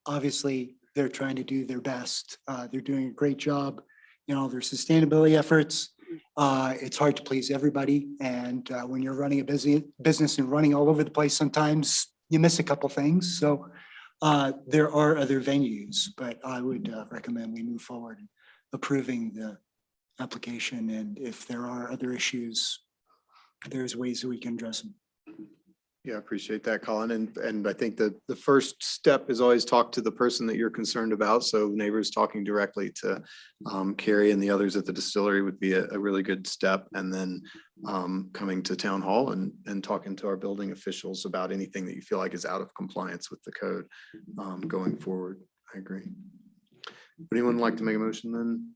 Obviously, they're trying to do their best. They're doing a great job in all their sustainability efforts. It's hard to please everybody. And when you're running a busy business and running all over the place, sometimes you miss a couple things. So there are other venues, but I would recommend we move forward approving the application, and if there are other issues, there's ways that we can address them. Yeah, I appreciate that, Colin. And I think that the first step is always talk to the person that you're concerned about. So neighbors talking directly to Carrie and the others at the distillery would be a really good step. And then coming to town hall and talking to our building officials about anything that you feel like is out of compliance with the code going forward. I agree. Would anyone like to make a motion then?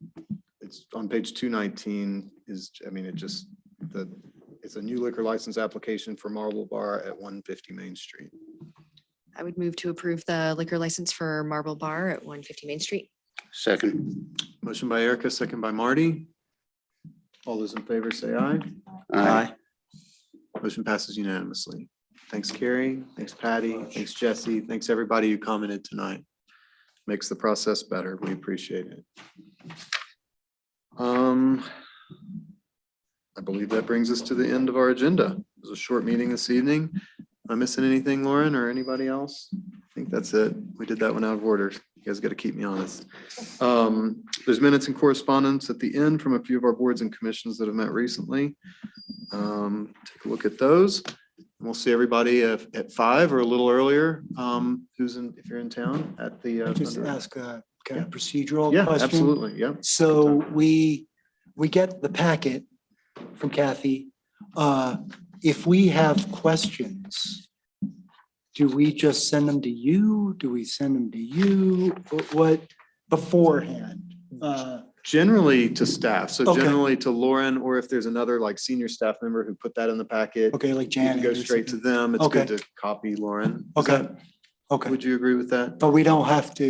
It's on page 219 it's a new liquor license application for Marble Bar at 150 Main Street. I would move to approve the liquor license for Marble Bar at 150 Main Street. Second. Motion by Erica, second by Marty. All those in favor say aye. Aye. Motion passes unanimously. Thanks, Carrie. Thanks, Patty. Thanks, Jesse. Thanks, everybody who commented tonight. Makes the process better. We appreciate it. I believe that brings us to the end of our agenda. It was a short meeting this evening. Am I missing anything, Lauren, or anybody else? I think that's it. We did that one out of order. You guys got to keep me honest. There's minutes and correspondence at the end from a few of our boards and commissions that have met recently. Take a look at those. We'll see everybody at 5 or a little earlier. If you're in town at the. Just ask a kind of procedural Yeah, question. absolutely. Yeah. So we get the packet from Kathy. If we have questions, do we just send them to you? Do we send them to you? What beforehand? Generally to staff. So Okay. generally to Lauren, or if there's another like senior staff member who put that in the packet. Okay, like you can Janet. go or straight to something. them. It's Okay. good to copy Lauren. Is Okay. that- Okay. Would you agree with that? But we don't have to